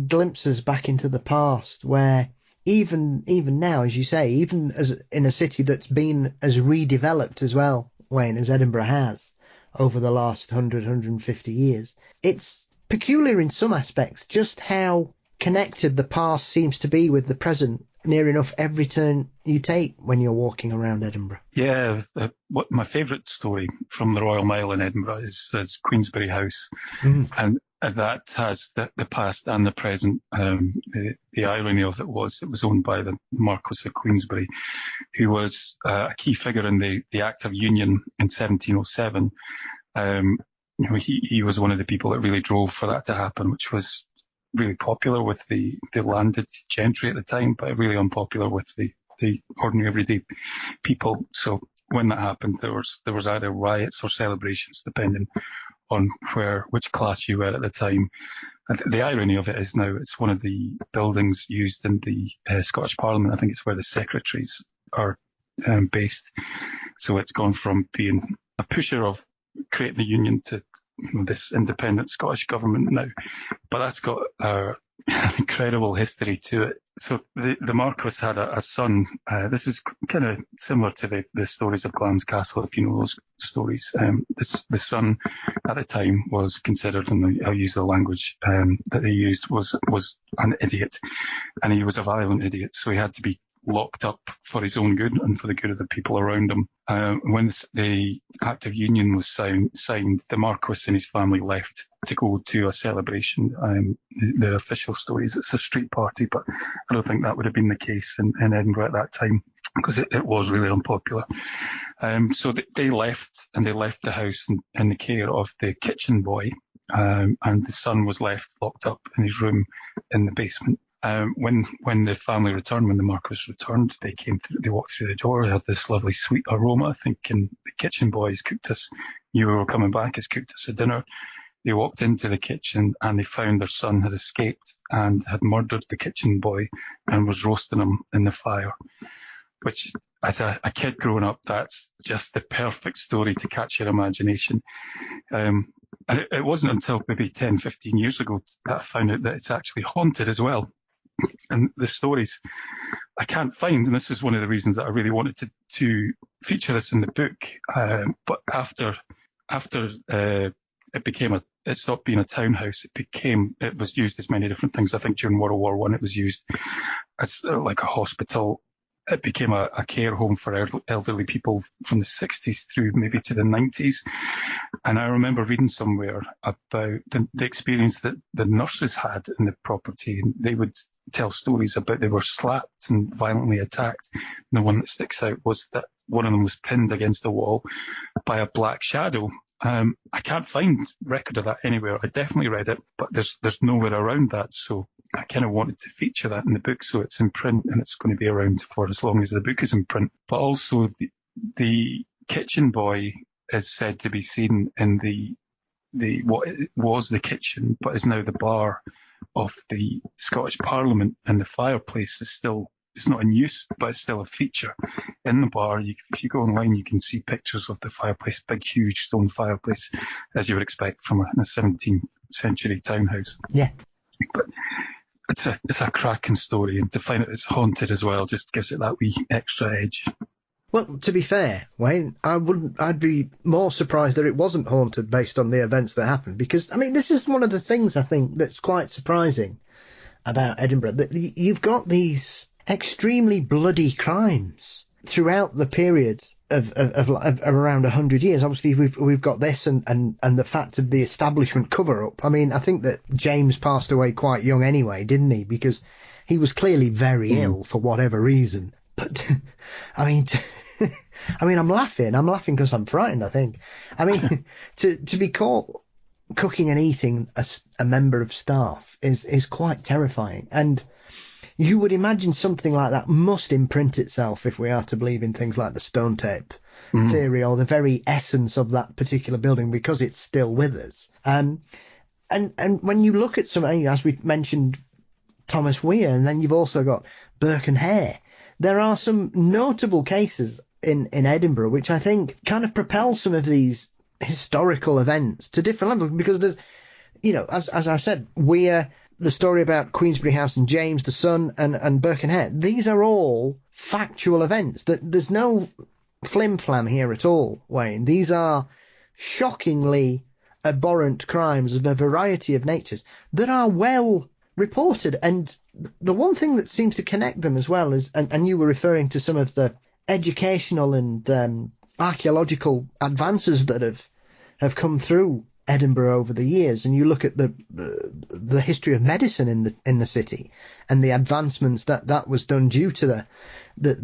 glimpses back into the past, where even now, as you say, even as in a city that's been as redeveloped as well, Wayne, as Edinburgh has over the last 150 years, it's peculiar in some aspects just how connected the past seems to be with the present near enough every turn you take when you're walking around Edinburgh. Yeah, what my favourite story from the Royal Mile in Edinburgh is Queensbury House, and that has the past and the present. The irony of it was owned by the Marquess of Queensbury, who was a key figure in the Act of Union in 1707. He was one of the people that really drove for that to happen, which was really popular with the landed gentry at the time, but really unpopular with the ordinary everyday people. So when that happened, there was either riots or celebrations, depending on which class you were at the time. And the irony of it is now it's one of the buildings used in the Scottish Parliament. I think it's where the secretaries are based. So it's gone from being a pusher of creating the union to this independent Scottish government now. But that's got an incredible history to it. So the Marquis had a son. This is kind of similar to the stories of Glamis Castle, if you know those stories. The son at the time was considered, and I'll use the language that they used, was an idiot, and he was a violent idiot. So he had to be locked up for his own good and for the good of the people around him. When the Act of Union was signed, the Marquis and his family left to go to a celebration. The official story is it's a street party, but I don't think that would have been the case in Edinburgh at that time, because it was really unpopular. So they left, and they left the house in the care of the kitchen boy, and the son was left locked up in his room in the basement. When the family returned, when the Marquis returned, they walked through the door, had this lovely sweet aroma, I think, and the kitchen boys knew we were coming back, has cooked us a dinner. They walked into the kitchen and they found their son had escaped and had murdered the kitchen boy and was roasting him in the fire. Which, as a kid growing up, that's just the perfect story to catch your imagination. And it wasn't until maybe 10, 15 years ago that I found out that it's actually haunted as well. And the stories I can't find, and this is one of the reasons that I really wanted to feature this in the book. But after it stopped being a townhouse, it was used as many different things. I think during World War I, it was used as like a hospital. It became a care home for elderly people from the 60s through maybe to the 90s. And I remember reading somewhere about the experience that the nurses had in the property. And they would tell stories about they were slapped and violently attacked. And the one that sticks out was that one of them was pinned against a wall by a black shadow. I can't find record of that anywhere. I definitely read it, but there's nowhere around that. So I kind of wanted to feature that in the book, so it's in print and it's going to be around for as long as the book is in print. But also the kitchen boy is said to be seen in the what was the kitchen, but is now the bar of the Scottish Parliament, and the fireplace is still. It's not in use, but it's still a feature. In the bar, if you go online, you can see pictures of the fireplace, big, huge stone fireplace, as you would expect from a 17th century townhouse. Yeah. But it's a cracking story, and to find it it's haunted as well just gives it that wee extra edge. Well, to be fair, Wayne, I'd be more surprised that it wasn't haunted based on the events that happened, because, I mean, this is one of the things I think that's quite surprising about Edinburgh, that you've got these extremely bloody crimes throughout the period of around 100 years. Obviously, we've got this and the fact of the establishment cover-up. I mean, I think that James passed away quite young anyway, didn't he? Because he was clearly very ill for whatever reason. But, I mean, I'm laughing because I'm frightened, I think. I mean, to be caught cooking and eating a member of staff is quite terrifying. And you would imagine something like that must imprint itself, if we are to believe in things like the stone tape theory, or the very essence of that particular building, because it's still with us. And when you look at some, as we mentioned, Thomas Weir, and then you've also got Burke and Hare, there are some notable cases in Edinburgh which I think kind of propel some of these historical events to different levels, because there's, as I said, Weir, the story about Queensbury House and James, the son, and Burke and Hare, these are all factual events. There's no flim-flam here at all, Wayne. These are shockingly abhorrent crimes of a variety of natures that are well reported. And the one thing that seems to connect them as well is, and you were referring to some of the educational and archaeological advances that have come through Edinburgh over the years, and you look at the history of medicine in the city and the advancements that was done due to the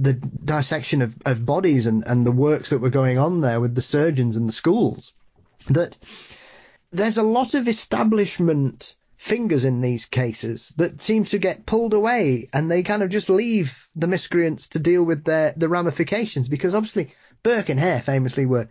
dissection of bodies and the works that were going on there with the surgeons and the schools, that there's a lot of establishment fingers in these cases that seems to get pulled away, and they kind of just leave the miscreants to deal with the ramifications, because obviously Burke and Hare famously were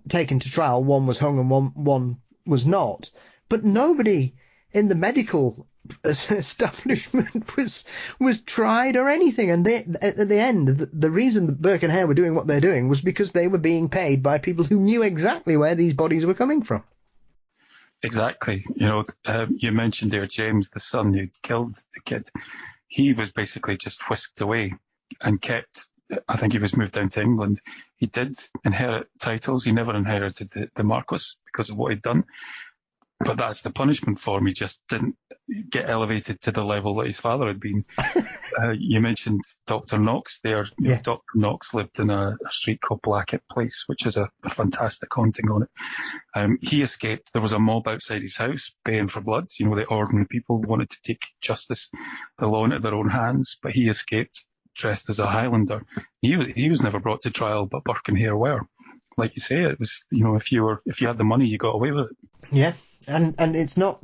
taken to trial. One was hung and one was not, but nobody in the medical establishment was tried or anything. And at the end, the reason that Burke and Hare were doing what they're doing was because they were being paid by people who knew exactly where these bodies were coming from. Exactly. You mentioned there James, the son who killed the kid. He was basically just whisked away and kept. I think he was moved down to England. He did inherit titles. He never inherited the Marquess because of what he'd done. But that's the punishment for him. He just didn't get elevated to the level that his father had been. You mentioned Dr. Knox there. Yeah. Dr. Knox lived in a street called Blackett Place, which is a fantastic haunting on it. He escaped. There was a mob outside his house baying for blood. The ordinary people wanted to take justice, the law into their own hands, but he escaped dressed as a Highlander. He was never brought to trial, but Burke and Hare were. Like you say, it was, if you had the money, you got away with it. Yeah. And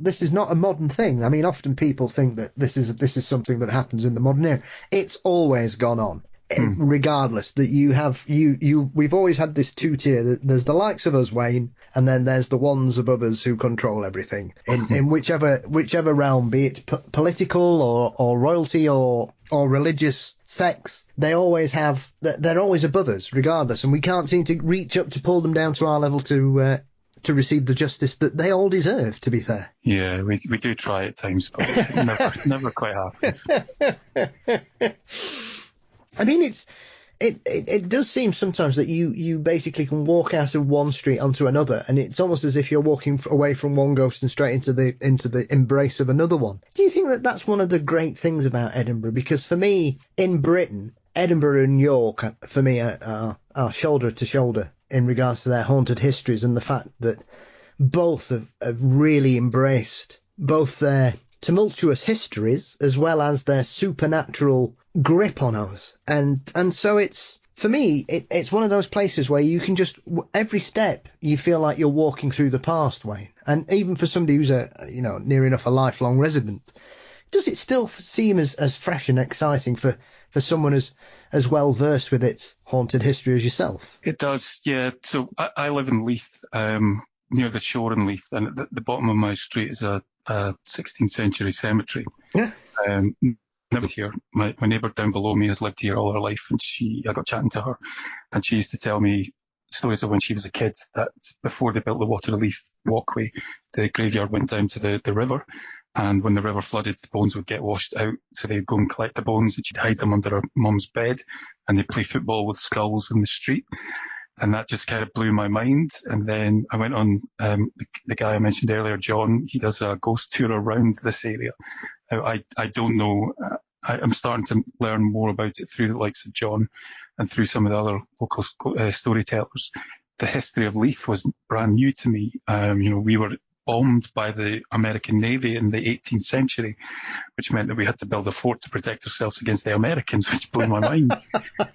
this is not a modern thing. I mean, often people think that this is something that happens in the modern era. It's always gone on, regardless. That we've always had this two-tier. There's the likes of us, Wayne, and then there's the ones above us who control everything in whichever realm, be it political or royalty or religious sects. They're always above us, regardless, and we can't seem to reach up to pull them down to our level to receive the justice that they all deserve, to be fair. Yeah, we do try at times, but it never quite happens. I mean, it does seem sometimes that you basically can walk out of one street onto another, and it's almost as if you're walking away from one ghost and straight into the embrace of another one. Do you think that that's one of the great things about Edinburgh? Because for me, in Britain, Edinburgh and York, for me, are shoulder to shoulder in regards to their haunted histories, and the fact that both have really embraced both their tumultuous histories as well as their supernatural grip on us. And so it's, for me, it's one of those places where you can just, every step you feel like you're walking through the past, Wayne. And even for somebody who's near enough a lifelong resident, does it still seem as fresh and exciting for someone as well versed with its haunted history as yourself? It does, yeah. So I live in Leith, near the shore in Leith, and at the bottom of my street is a 16th century cemetery. Yeah. Lived here. My neighbour down below me has lived here all her life, and I got chatting to her, and she used to tell me stories of when she was a kid, that before they built the Waterleith walkway, the graveyard went down to the river. And when the river flooded, the bones would get washed out. So they'd go and collect the bones, and she'd hide them under her mum's bed, and they'd play football with skulls in the street. And that just kind of blew my mind. And then I went on, the guy I mentioned earlier, John, he does a ghost tour around this area. I don't know. I'm starting to learn more about it through the likes of John and through some of the other local storytellers. The history of Leith was brand new to me. We were bombed by the American Navy in the 18th century, which meant that we had to build a fort to protect ourselves against the Americans, which blew my mind.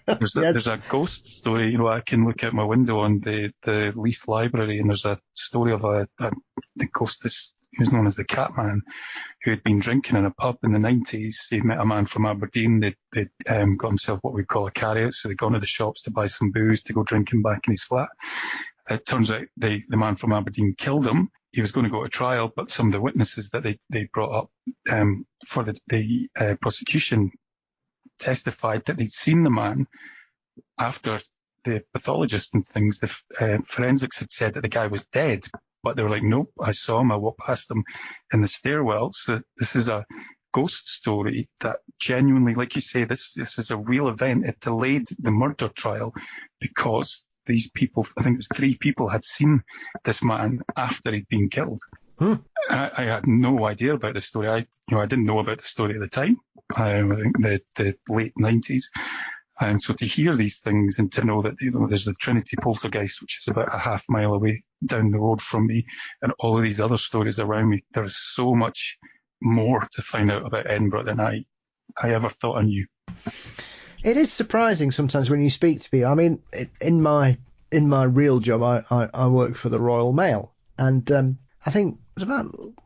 There's a ghost story. I can look out my window on the Leith Library, and there's a story of the ghost who's known as the Catman, who had been drinking in a pub in the 90s. He'd met a man from Aberdeen. They'd got himself what we call a carry-out, so they'd gone to the shops to buy some booze to go drinking back in his flat. It turns out the man from Aberdeen killed him. He was going to go to trial, but some of the witnesses that they brought up for the prosecution testified that they'd seen the man after the pathologist and things. The forensics had said that the guy was dead, but they were like, nope, I saw him. I walked past him in the stairwell. So this is a ghost story that genuinely, like you say, this is a real event. It delayed the murder trial because these people, I think it was 3 people, had seen this man after he'd been killed. And I had no idea about this story. I didn't know about the story at the time. I think the late 90s. So to hear these things and to know that there's the Trinity Poltergeist, which is about a half mile away down the road from me, and all of these other stories around me, there's so much more to find out about Edinburgh than I ever thought I knew. It is surprising sometimes when you speak to people. I mean, in my real job, I work for the Royal Mail, and I think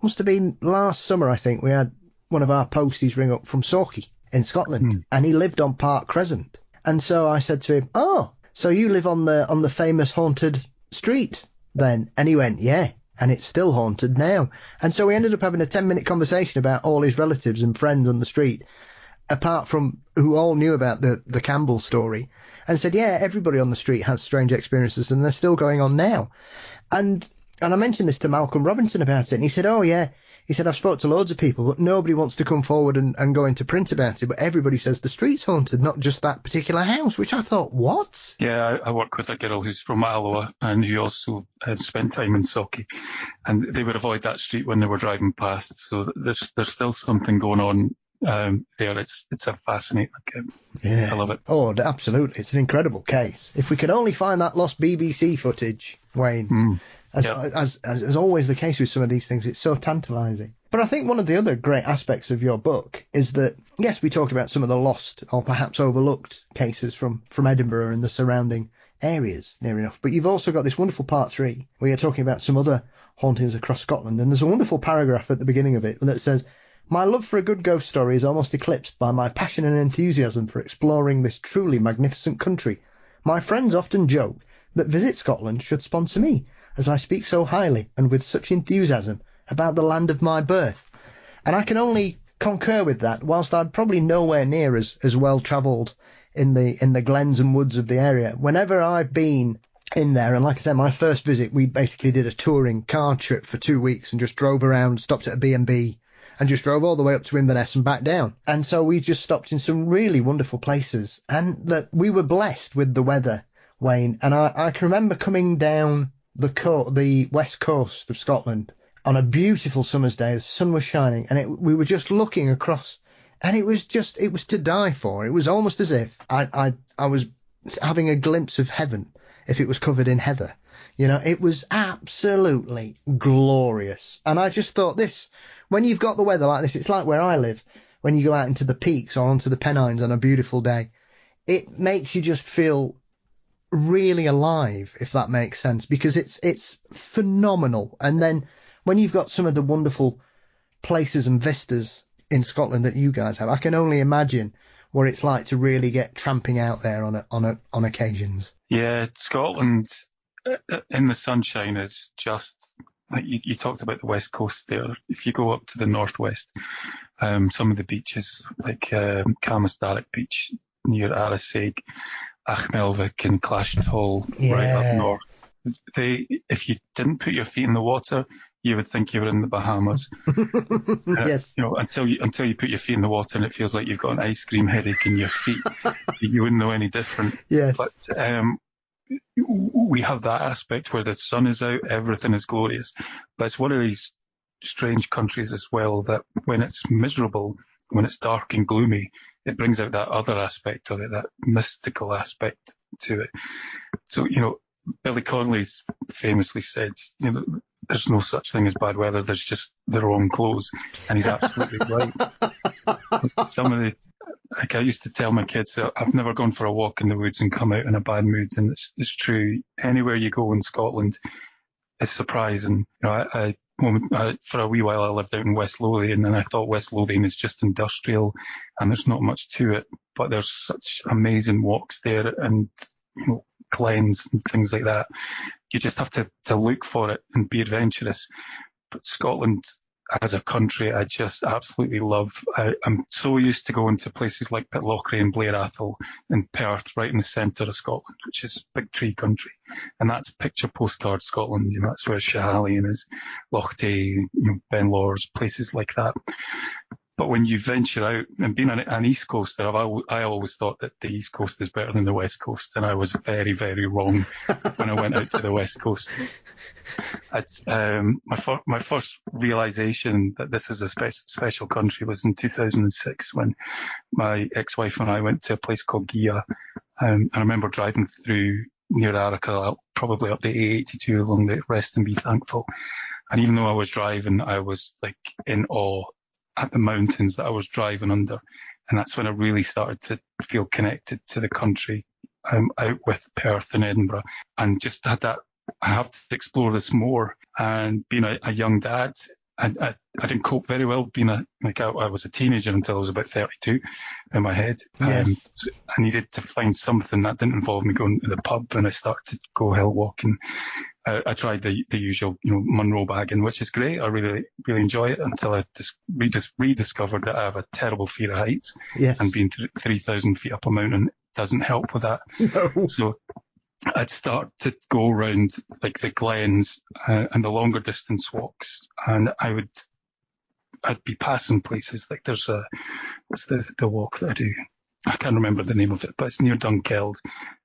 must have been last summer. I think we had one of our posties ring up from Sorky in Scotland, and he lived on Park Crescent. And so I said to him, "Oh, so you live on the famous haunted street then?" And he went, "Yeah, and it's still haunted now." And so we ended up having a 10-minute conversation about all his relatives and friends on the street, apart from who all knew about the Campbell story, and said, yeah, everybody on the street has strange experiences, and they're still going on now. And And I mentioned this to Malcolm Robinson about it, and he said, oh, yeah. He said, I've spoke to loads of people, but nobody wants to come forward and go into print about it. But everybody says the street's haunted, not just that particular house, which I thought, what? Yeah, I work with a girl who's from Alloa and who also spent time in Socky. And they would avoid that street when they were driving past. So there's still something going on there. It's a fascinating account. Yeah. I love it. Oh, absolutely. It's an incredible case. If we could only find that lost BBC footage, Wayne, as always the case with some of these things, it's so tantalising. But I think one of the other great aspects of your book is that, yes, we talk about some of the lost or perhaps overlooked cases from Edinburgh and the surrounding areas near enough, but you've also got this wonderful part 3 where you're talking about some other hauntings across Scotland, and there's a wonderful paragraph at the beginning of it that says, my love for a good ghost story is almost eclipsed by my passion and enthusiasm for exploring this truly magnificent country. My friends often joke that Visit Scotland should sponsor me, as I speak so highly and with such enthusiasm about the land of my birth. And I can only concur with that, whilst I'm probably nowhere near as well travelled in the glens and woods of the area. Whenever I've been in there, and like I said, my first visit, we basically did a touring car trip for 2 weeks and just drove around, stopped at a B&B, and just drove all the way up to Inverness and back down. And so we just stopped in some really wonderful places, and that we were blessed with the weather, Wayne. And I can remember coming down the west coast of Scotland on a beautiful summer's day. The sun was shining, and we were just looking across, and it was to die for. It was almost as if I was having a glimpse of heaven if it was covered in heather. You know, it was absolutely glorious. And I just thought when you've got the weather like this, it's like where I live. When you go out into the peaks or onto the Pennines on a beautiful day, it makes you just feel really alive, if that makes sense, because it's phenomenal. And then when you've got some of the wonderful places and vistas in Scotland that you guys have, I can only imagine what it's like to really get tramping out there on occasions. Yeah, Scotland in the sunshine is just like you talked about the west coast there. If you go up to the northwest, some of the beaches like Camastarroch Beach near Arasaig, Achmelvik and Clashtoll right up north. If you didn't put your feet in the water, you would think you were in the Bahamas. Yes. Until you put your feet in the water and it feels like you've got an ice cream headache in your feet, you wouldn't know any different. Yes. But we have that aspect where the sun is out, everything is glorious. But it's one of these strange countries as well that when it's miserable, when it's dark and gloomy, it brings out that other aspect of it, that mystical aspect to it. So, Billy Connolly's famously said, there's no such thing as bad weather, there's just the wrong clothes. And he's absolutely right. I used to tell my kids that I've never gone for a walk in the woods and come out in a bad mood. And it's true. Anywhere you go in Scotland, it's surprising. For a wee while I lived out in West Lothian, and I thought West Lothian is just industrial and there's not much to it. But there's such amazing walks there and, glens and things like that. You just have to look for it and be adventurous. But Scotland as a country, I just absolutely love. I'm so used to going to places like Pitlochry and Blair Athol and Perth, right in the centre of Scotland, which is big tree country. And that's picture postcard Scotland. That's where Schiehallion is, Loch Tay, Ben Lawers, places like that. But when you venture out, and being an East Coaster, I always thought that the East Coast is better than the West Coast, and I was very, very wrong when I went out to the West Coast. My first realisation that this is a special country was in 2006 when my ex-wife and I went to a place called Gia. I remember driving through near Araka, probably up the A82 along the Rest and Be Thankful. And even though I was driving, I was like in awe at the mountains that I was driving under. And that's when I really started to feel connected to the country, out with Perth and Edinburgh, and just had that, I have to explore this more. And being a young dad, I didn't cope very well being I was a teenager until I was about 32 in my head. Yes. I needed to find something that didn't involve me going to the pub, and I started to go hill walking. I tried the usual, Munro bagging, which is great. I really, really enjoy it until I just rediscovered that I have a terrible fear of heights. Yes. And being 3,000 feet up a mountain doesn't help with that. No. So I'd start to go around like the glens and the longer distance walks, and I'd be passing places like there's what's the walk that I do? I can't remember the name of it, but it's near Dunkeld.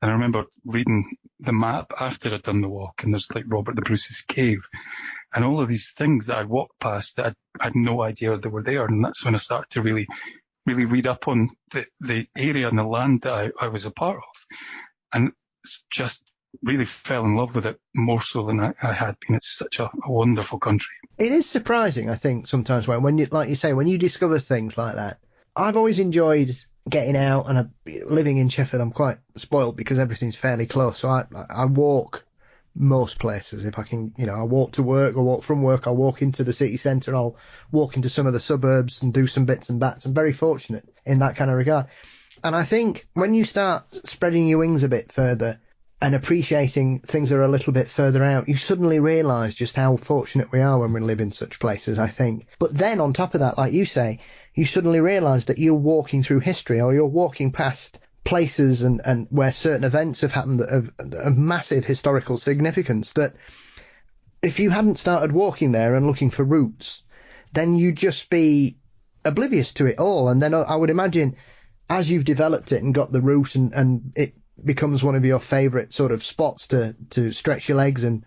And I remember reading the map after I'd done the walk, and there's like Robert the Bruce's cave, and all of these things that I'd walked past that I had no idea they were there. And that's when I started to really read up on the area and the land that I was a part of, and just really fell in love with it more so than I had been. It's such a wonderful country. It is surprising, I think, sometimes when you, like you say, when you discover things like that. I've always enjoyed getting out, and living in Sheffield, I'm quite spoiled because everything's fairly close. So I walk most places if I can. I walk to work, or walk from work. I'll walk into the city centre. I'll walk into some of the suburbs and do some bits and bats. I'm very fortunate in that kind of regard. And I think when you start spreading your wings a bit further and appreciating things that are a little bit further out, you suddenly realise just how fortunate we are when we live in such places, I think. But then on top of that, like you say, you suddenly realise that you're walking through history, or you're walking past places and where certain events have happened that have of massive historical significance, that if you hadn't started walking there and looking for roots, then you'd just be oblivious to it all. And then I would imagine, as you've developed it and got the route, and it becomes one of your favourite sort of spots to stretch your legs and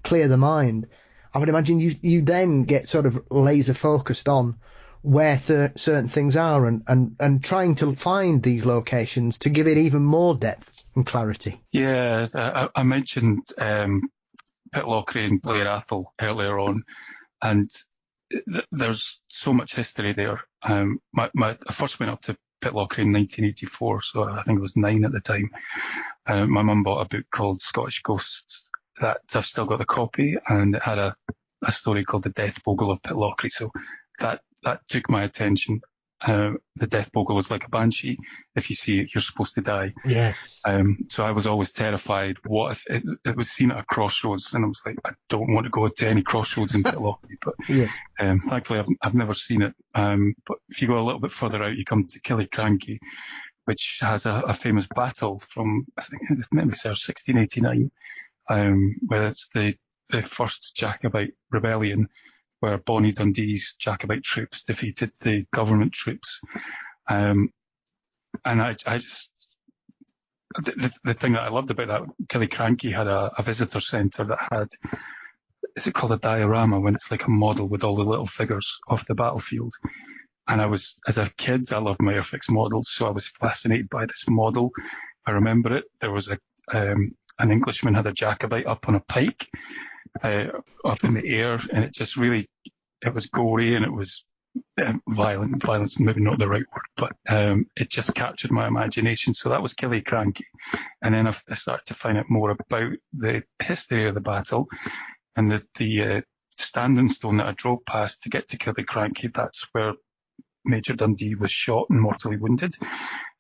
clear the mind, I would imagine you then get sort of laser focused on where certain things are, and trying to find these locations to give it even more depth and clarity. Yeah, I mentioned Pitlochry and Blair Athol earlier on, and there's so much history there. I first went up to Pitlochry in 1984, so I think I was 9 at the time. My mum bought a book called Scottish Ghosts that I've still got the copy, and it had a story called The Death Bogle of Pitlochry, so that took my attention. The death bogle is like a banshee. If you see it, you're supposed to die. Yes. So I was always terrified. What if it was seen at a crossroads? And I was like, I don't want to go to any crossroads in Pitlochry. But yeah. Thankfully, I've never seen it. But if you go a little bit further out, you come to Killiecrankie, which has a famous battle from, I think, maybe it's 1689, where it's the first Jacobite rebellion, where Bonnie Dundee's Jacobite troops defeated the government troops. And I just, the thing that I loved about that, Killiecrankie had a visitor centre that had, is it called a diorama, when it's like a model with all the little figures of the battlefield. And as a kid, I loved Meyerfix models, so I was fascinated by this model. I remember it. There was an Englishman had a Jacobite up on a pike, up in the air, and it was gory, and it was violent. Violence, maybe not the right word, but it just captured my imagination. So that was Killiecrankie. And then I started to find out more about the history of the battle, and the standing stone that I drove past to get to Killiecrankie, that's where Major Dundee was shot and mortally wounded.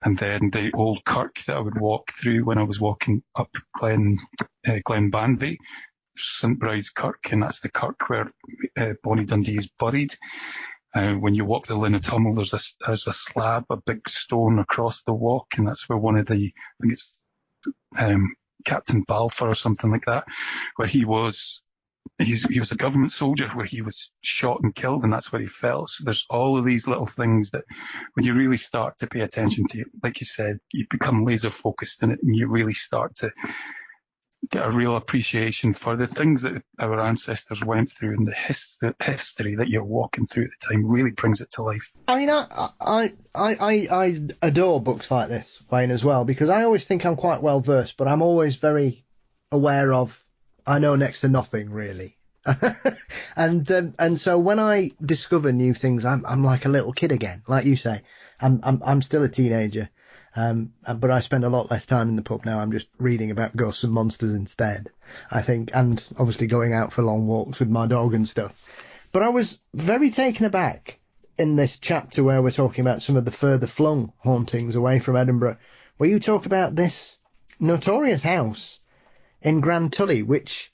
And then the old kirk that I would walk through when I was walking up Glen Banby, St Bride's Kirk, and that's the kirk where Bonnie Dundee is buried. When you walk the Linnatumel, there's a slab, a big stone across the walk, and that's where one of the, I think it's Captain Balfour or something like that, where he was a government soldier, where he was shot and killed, and that's where he fell. So there's all of these little things that when you really start to pay attention to it, like you said, you become laser focused in it, and you really start to get a real appreciation for the things that our ancestors went through, and the history that you're walking through at the time really brings it to life. I mean, I adore books like this, Wayne, as well, because I always think I'm quite well versed, but I'm always very aware of, I know next to nothing really. and so when I discover new things, I'm like a little kid again, like you say. I'm still a teenager. But I spend a lot less time in the pub now. I'm just reading about ghosts and monsters instead, I think, and obviously going out for long walks with my dog and stuff. But I was very taken aback in this chapter where we're talking about some of the further flung hauntings away from Edinburgh, where you talk about this notorious house in Grand Tully, which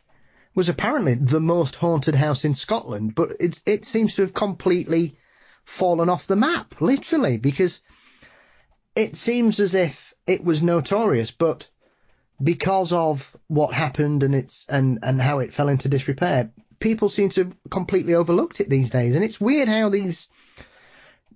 was apparently the most haunted house in Scotland, but it seems to have completely fallen off the map, literally, because it seems as if it was notorious, but because of what happened and how it fell into disrepair, people seem to have completely overlooked it these days. And it's weird how these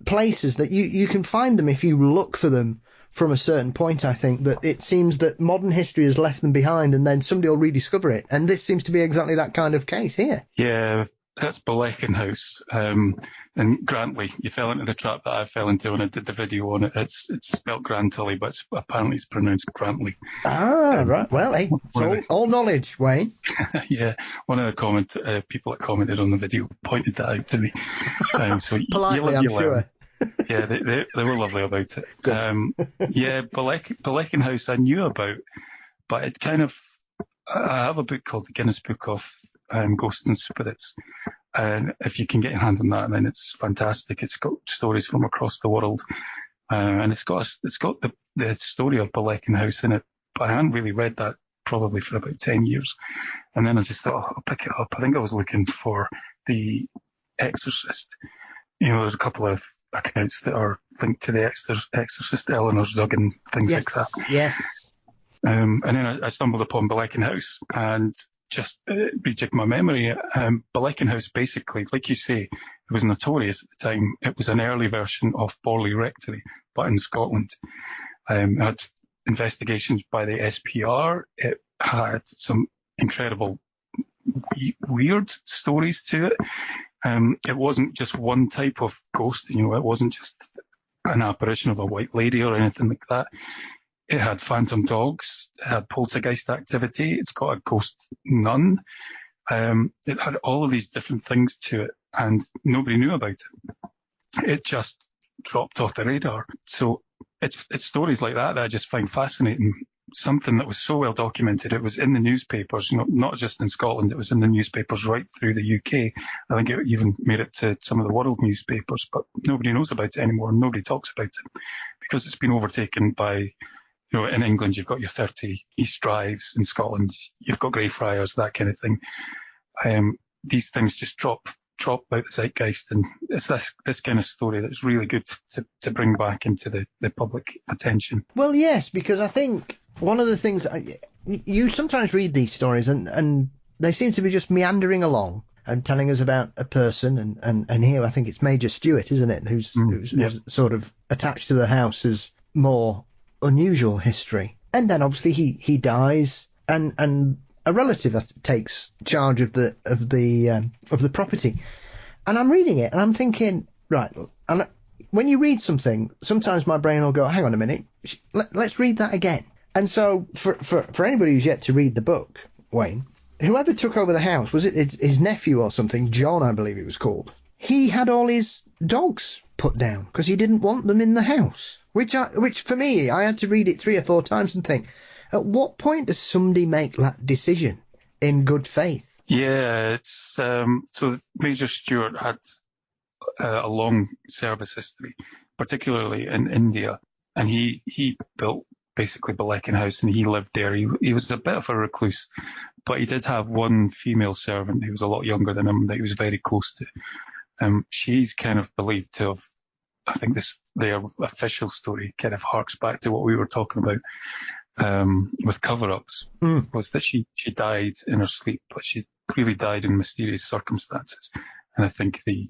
places that you can find them if you look for them from a certain point. I think that it seems that modern history has left them behind, and then somebody will rediscover it. And this seems to be exactly that kind of case here. Yeah, that's Ballechin House. And Grantley, you fell into the trap that I fell into when I did the video on it. It's spelt Grand Tully, but apparently it's pronounced Grantley. Right. Well, hey, it's all knowledge, Wayne. Yeah, one of the people that commented on the video pointed that out to me. So politely, I'm sure. Yeah, they were lovely about it. Yeah, Ballechin House I knew about, but it kind of, I have a book called the Guinness Book of Ghosts and Spirits, and if you can get your hands on that, then it's fantastic. It's got stories from across the world, and it's got the story of Ballechin House in it, but I hadn't really read that probably for about 10 years, and then I just thought, I'll pick it up. I think I was looking for The Exorcist. You know, there's a couple of accounts that are linked to The Exorcist, Eleanor Zug and things like that. Yes. And then I stumbled upon Ballechin House, and just rejig my memory. Ballechin House, basically, like you say, it was notorious at the time. It was an early version of Borley Rectory, but in Scotland. It had investigations by the SPR. It had some incredible weird stories to it. It wasn't just one type of ghost, you know, it wasn't just an apparition of a white lady or anything like that. It had phantom dogs, it had poltergeist activity, it's got a ghost nun. It had all of these different things to it, and nobody knew about it. It just dropped off the radar. So it's stories like that I just find fascinating. Something that was so well documented. It was in the newspapers, you know, not just in Scotland, it was in the newspapers right through the UK. I think it even made it to some of the world newspapers, but nobody knows about it anymore. Nobody talks about it because it's been overtaken by, you know, in England, you've got your 30 East Drives. In Scotland, you've got Greyfriars, that kind of thing. These things just drop out the zeitgeist, and it's this kind of story that's really good to bring back into the public attention. Well, yes, because I think one of the things you sometimes read these stories and they seem to be just meandering along and telling us about a person, and here I think it's Major Stewart, isn't it, who's sort of attached to the house as more unusual history. And then obviously he dies, and a relative takes charge of the property. And I'm reading it and I'm thinking, right, and when you read something, sometimes my brain will go, hang on a minute, let's read that again. And so for anybody who's yet to read the book, Wayne, whoever took over the house, was it his nephew or something, John, I believe it was called, he had all his dogs put down because he didn't want them in the house, which for me, I had to read it 3 or 4 times and think, at what point does somebody make that decision in good faith? Yeah, it's so Major Stewart had a long service history, particularly in India, and he built basically Ballechin House, and he lived there. He was a bit of a recluse, but he did have one female servant who was a lot younger than him that he was very close to. She's kind of believed to have, I think their official story kind of harks back to what we were talking about with cover-ups, was that she died in her sleep, but she really died in mysterious circumstances. And I think the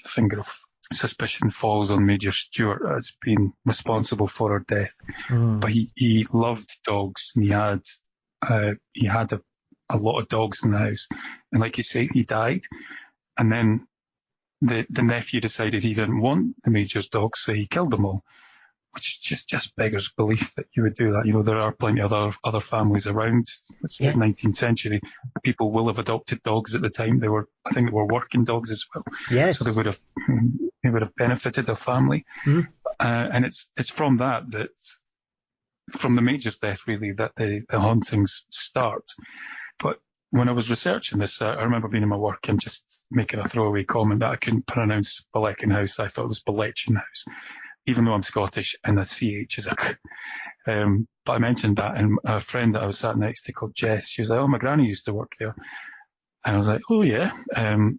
finger of suspicion falls on Major Stewart as being responsible for her death. But he loved dogs, and he had a lot of dogs in the house. And like you say, he died, and then the nephew decided he didn't want the Major's dogs, so he killed them all, which just beggars belief that you would do that. You know, there are plenty of other families around. It's the 19th century. People will have adopted dogs at the time. I think they were working dogs as well. Yes. So they would have benefited their family. And it's from that from the Major's death really that the hauntings start. But when I was researching this, I remember being in my work and just making a throwaway comment that I couldn't pronounce Ballechin House. I thought it was Ballechin House, even though I'm Scottish and the CH is but I mentioned that, and a friend that I was sat next to called Jess, she was like, oh, my granny used to work there. And I was like, oh yeah. And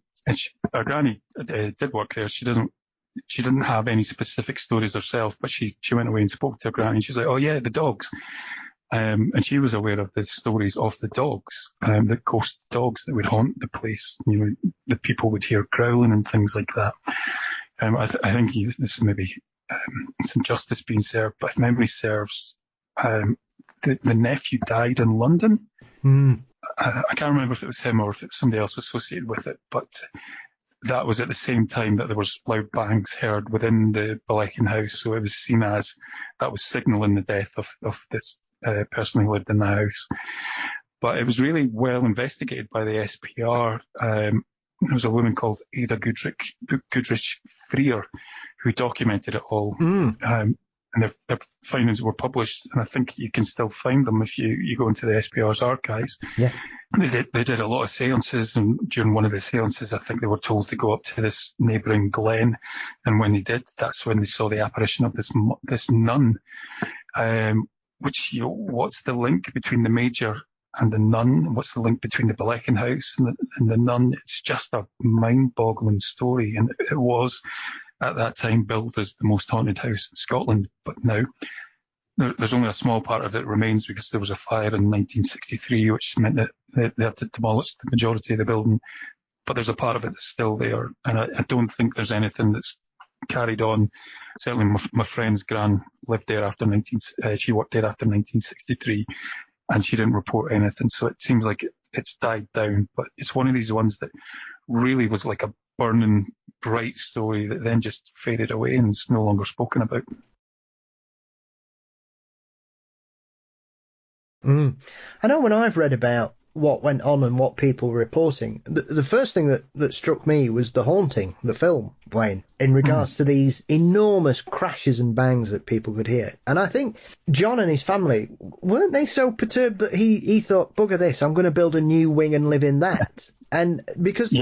our granny did work there. She didn't have any specific stories herself, but she went away and spoke to her granny, and she was like, oh yeah, the dogs. And she was aware of the stories of the dogs, the ghost dogs that would haunt the place. The people would hear growling and things like that. I think this is maybe some justice being served, but if memory serves, the nephew died in London. I can't remember if it was him or if it was somebody else associated with it, but that was at the same time that there was loud bangs heard within the Blechin house, so it was seen as that was signalling the death of this person who lived in the house. But it was really well investigated by the SPR. There was a woman called Ada Goodrich Freer who documented it all. And their findings were published, and I think you can still find them if you go into the SPR's archives. Yeah. They did a lot of seances, and during one of the seances, I think they were told to go up to this neighbouring glen, and when they did, that's when they saw the apparition of this nun. Which, what's the link between the Major and the nun? What's the link between the Blechin house and the nun? It's just a mind-boggling story, and it was at that time billed as the most haunted house in Scotland. But now there's only a small part of it remains because there was a fire in 1963, which meant that they had to demolish the majority of the building. But there's a part of it that's still there, and I don't think there's anything that's carried on. Certainly my friend's gran lived there after she worked there after 1963, and she didn't report anything. So it seems like it's died down, but it's one of these ones that really was like a burning bright story that then just faded away and is no longer spoken about. I know when I've read about what went on and what people were reporting, the first thing that struck me was The Haunting, the film, Wayne, in regards to these enormous crashes and bangs that people could hear. And I think John and his family, weren't they so perturbed that he thought, bugger this, I'm going to build a new wing and live in that? And because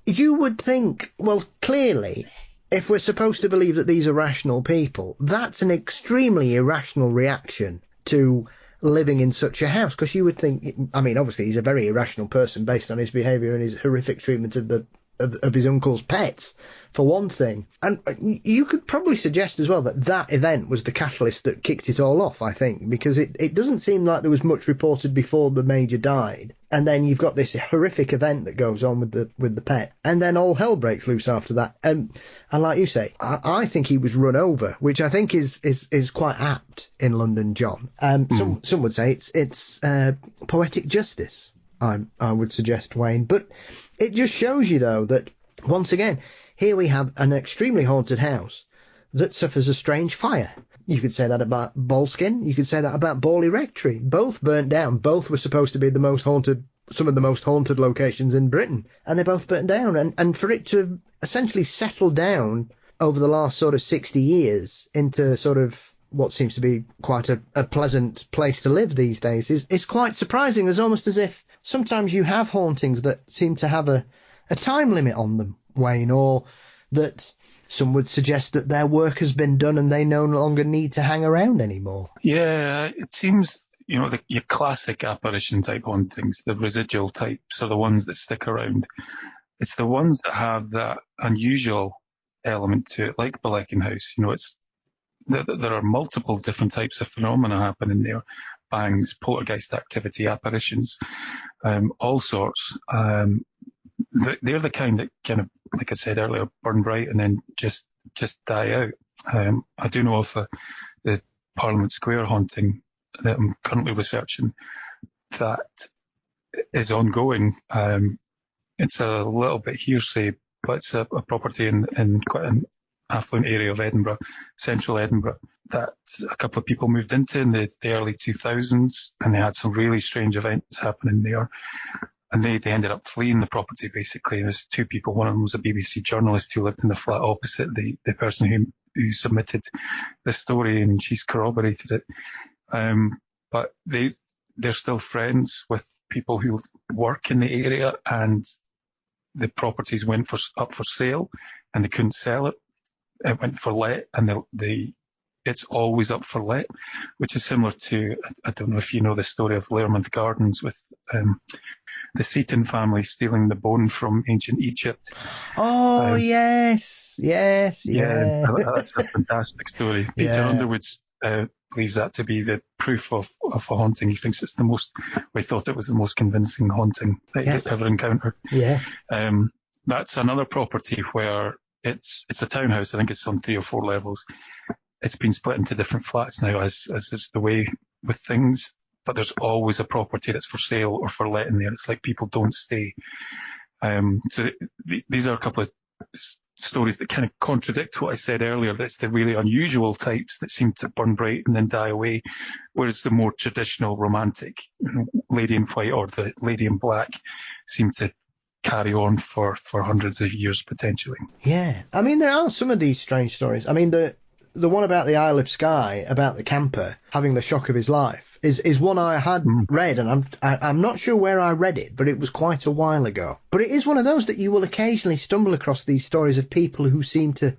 you would think, well, clearly, if we're supposed to believe that these are rational people, that's an extremely irrational reaction to living in such a house, because you would think, I mean, obviously he's a very irrational person based on his behaviour and his horrific treatment of his uncle's pets, for one thing. And you could probably suggest as well that event was the catalyst that kicked it all off, I think, because it doesn't seem like there was much reported before the Major died. And then you've got this horrific event that goes on with the pet, and then all hell breaks loose after that. And like you say, I think he was run over, which I think is quite apt in London, John. Some would say it's poetic justice, I would suggest, Wayne. But it just shows you, though, that once again, here we have an extremely haunted house that suffers a strange fire. You could say that about Boleskine. You could say that about Borley Rectory. Both burnt down. Both were supposed to be some of the most haunted locations in Britain, and they both burnt down. And for it to essentially settle down over the last sort of 60 years into sort of what seems to be quite a pleasant place to live these days is quite surprising. It's almost as if sometimes you have hauntings that seem to have a time limit on them, Wayne, or that some would suggest that their work has been done and they no longer need to hang around anymore. Yeah, it seems, your classic apparition type hauntings, the residual types, are the ones that stick around. It's the ones that have that unusual element to it, like Blechin House. There are multiple different types of phenomena happening there. Bangs, poltergeist activity, apparitions, all sorts. They're the kind that kind of, like I said earlier, burn bright and then just die out. I do know of the Parliament Square haunting that I'm currently researching that is ongoing. It's a little bit hearsay, but it's a property in quite an affluent area of Edinburgh, central Edinburgh, that a couple of people moved into in the early 2000s, and they had some really strange events happening there. And they ended up fleeing the property, basically. There's two people. One of them was a BBC journalist who lived in the flat opposite the person who submitted the story, and she's corroborated it. But they're still friends with people who work in the area, and the properties went up for sale, and they couldn't sell it. It went for let, and it's always up for let, which is similar to, I don't know if you know the story of Learmonth Gardens with the Seaton family stealing the bone from ancient Egypt. Oh, yes. Yeah, that's a fantastic story. Peter Underwood's believes that to be the proof of a haunting. He thinks it's we thought it was the most convincing haunting that he'd ever encountered. Yeah. That's another property where it's a townhouse. I think it's on 3 or 4 levels. It's been split into different flats now, as is the way with things. But there's always a property that's for sale or for letting there. It's like people don't stay. So these are a couple of stories that kind of contradict what I said earlier. That's the really unusual types that seem to burn bright and then die away, whereas the more traditional romantic lady in white or the lady in black seem to carry on for hundreds of years potentially. Yeah. I mean, there are some of these strange stories. I mean, the one about the Isle of Skye, about the camper having the shock of his life, is one I had read, and I'm not sure where I read it, but it was quite a while ago. But it is one of those that you will occasionally stumble across these stories of people who seem to,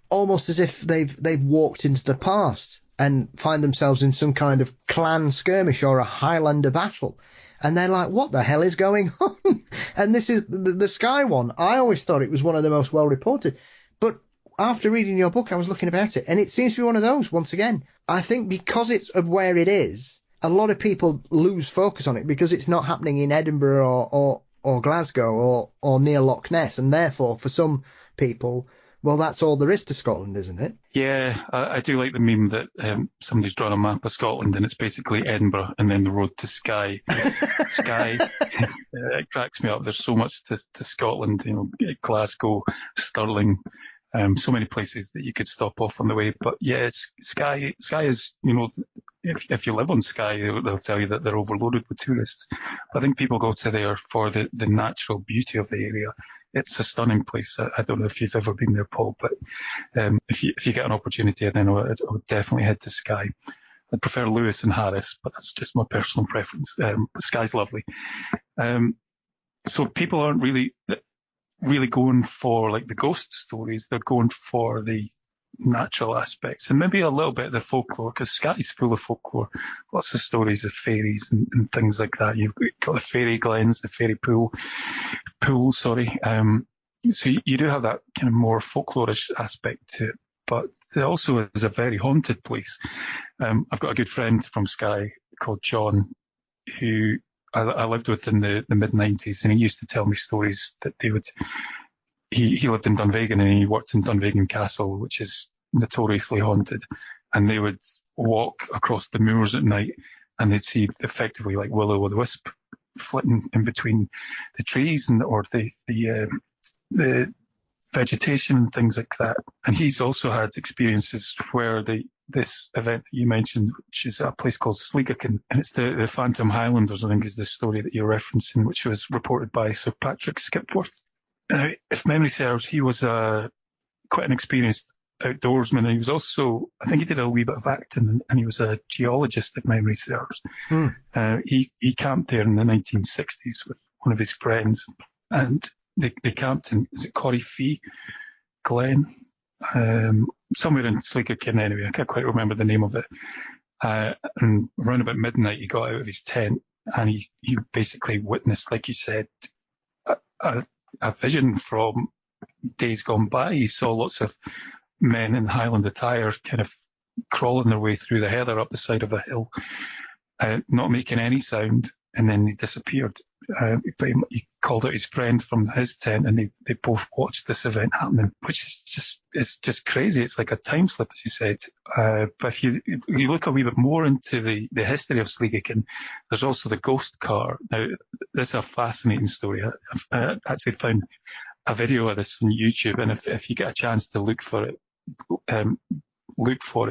almost as if they've walked into the past and find themselves in some kind of clan skirmish or a Highlander battle. And they're like, what the hell is going on? And this is the Skye one. I always thought it was one of the most well reported. But after reading your book, I was looking about it, and it seems to be one of those, once again. I think because it's of where it is, a lot of people lose focus on it because it's not happening in Edinburgh or Glasgow or near Loch Ness. And therefore, for some people, well, that's all there is to Scotland, isn't it? Yeah, I do like the meme that somebody's drawn a map of Scotland and it's basically Edinburgh and then the road to Skye. Skye, it cracks me up. There's so much to Scotland, Glasgow, Stirling, so many places that you could stop off on the way. But yeah, Skye is, if you live on Skye, they'll tell you that they're overloaded with tourists. I think people go to there for the natural beauty of the area. It's a stunning place. I don't know if you've ever been there, Paul, but if you get an opportunity, then I would definitely head to Skye. I'd prefer Lewis and Harris, but that's just my personal preference. Skye's lovely. So people aren't really going for like the ghost stories. They're going for the natural aspects and maybe a little bit of the folklore, because Skye's full of folklore. Lots of stories of fairies and things like that. You've got the fairy glens, the fairy pool. So you do have that kind of more folklorish aspect to it, but it also is a very haunted place. I've got a good friend from Skye called John, who I lived with in the mid-90s, and he used to tell me stories that he lived in Dunvegan and he worked in Dunvegan Castle, which is notoriously haunted, and they would walk across the moors at night and they'd see effectively like will-o'-the-wisp flitting in between the trees or the vegetation and things like that. And he's also had experiences where this event that you mentioned, which is a place called Sleagakin, and it's the Phantom Highlanders, I think is the story that you're referencing, which was reported by Sir Patrick Skipworth. If memory serves, he was quite an experienced outdoorsman, and he was also, I think he did a wee bit of acting, and he was a geologist, if memory serves. He camped there in the 1960s with one of his friends, and they camped in, is it Corryfee Glen? Somewhere in Sleagakin anyway, I can't quite remember the name of it. And around about midnight, he got out of his tent and he basically witnessed, like you said, a vision from days gone by. He saw lots of men in Highland attire kind of crawling their way through the heather up the side of a hill, not making any sound, and then they disappeared. He called out his friend from his tent, and they both watched this event happening, which is just crazy. It's like a time slip, as you said. But if you look a wee bit more into the history of Sleagakin, there's also the ghost car. Now, this is a fascinating story. I actually found a video of this on YouTube, and if you get a chance to look for it,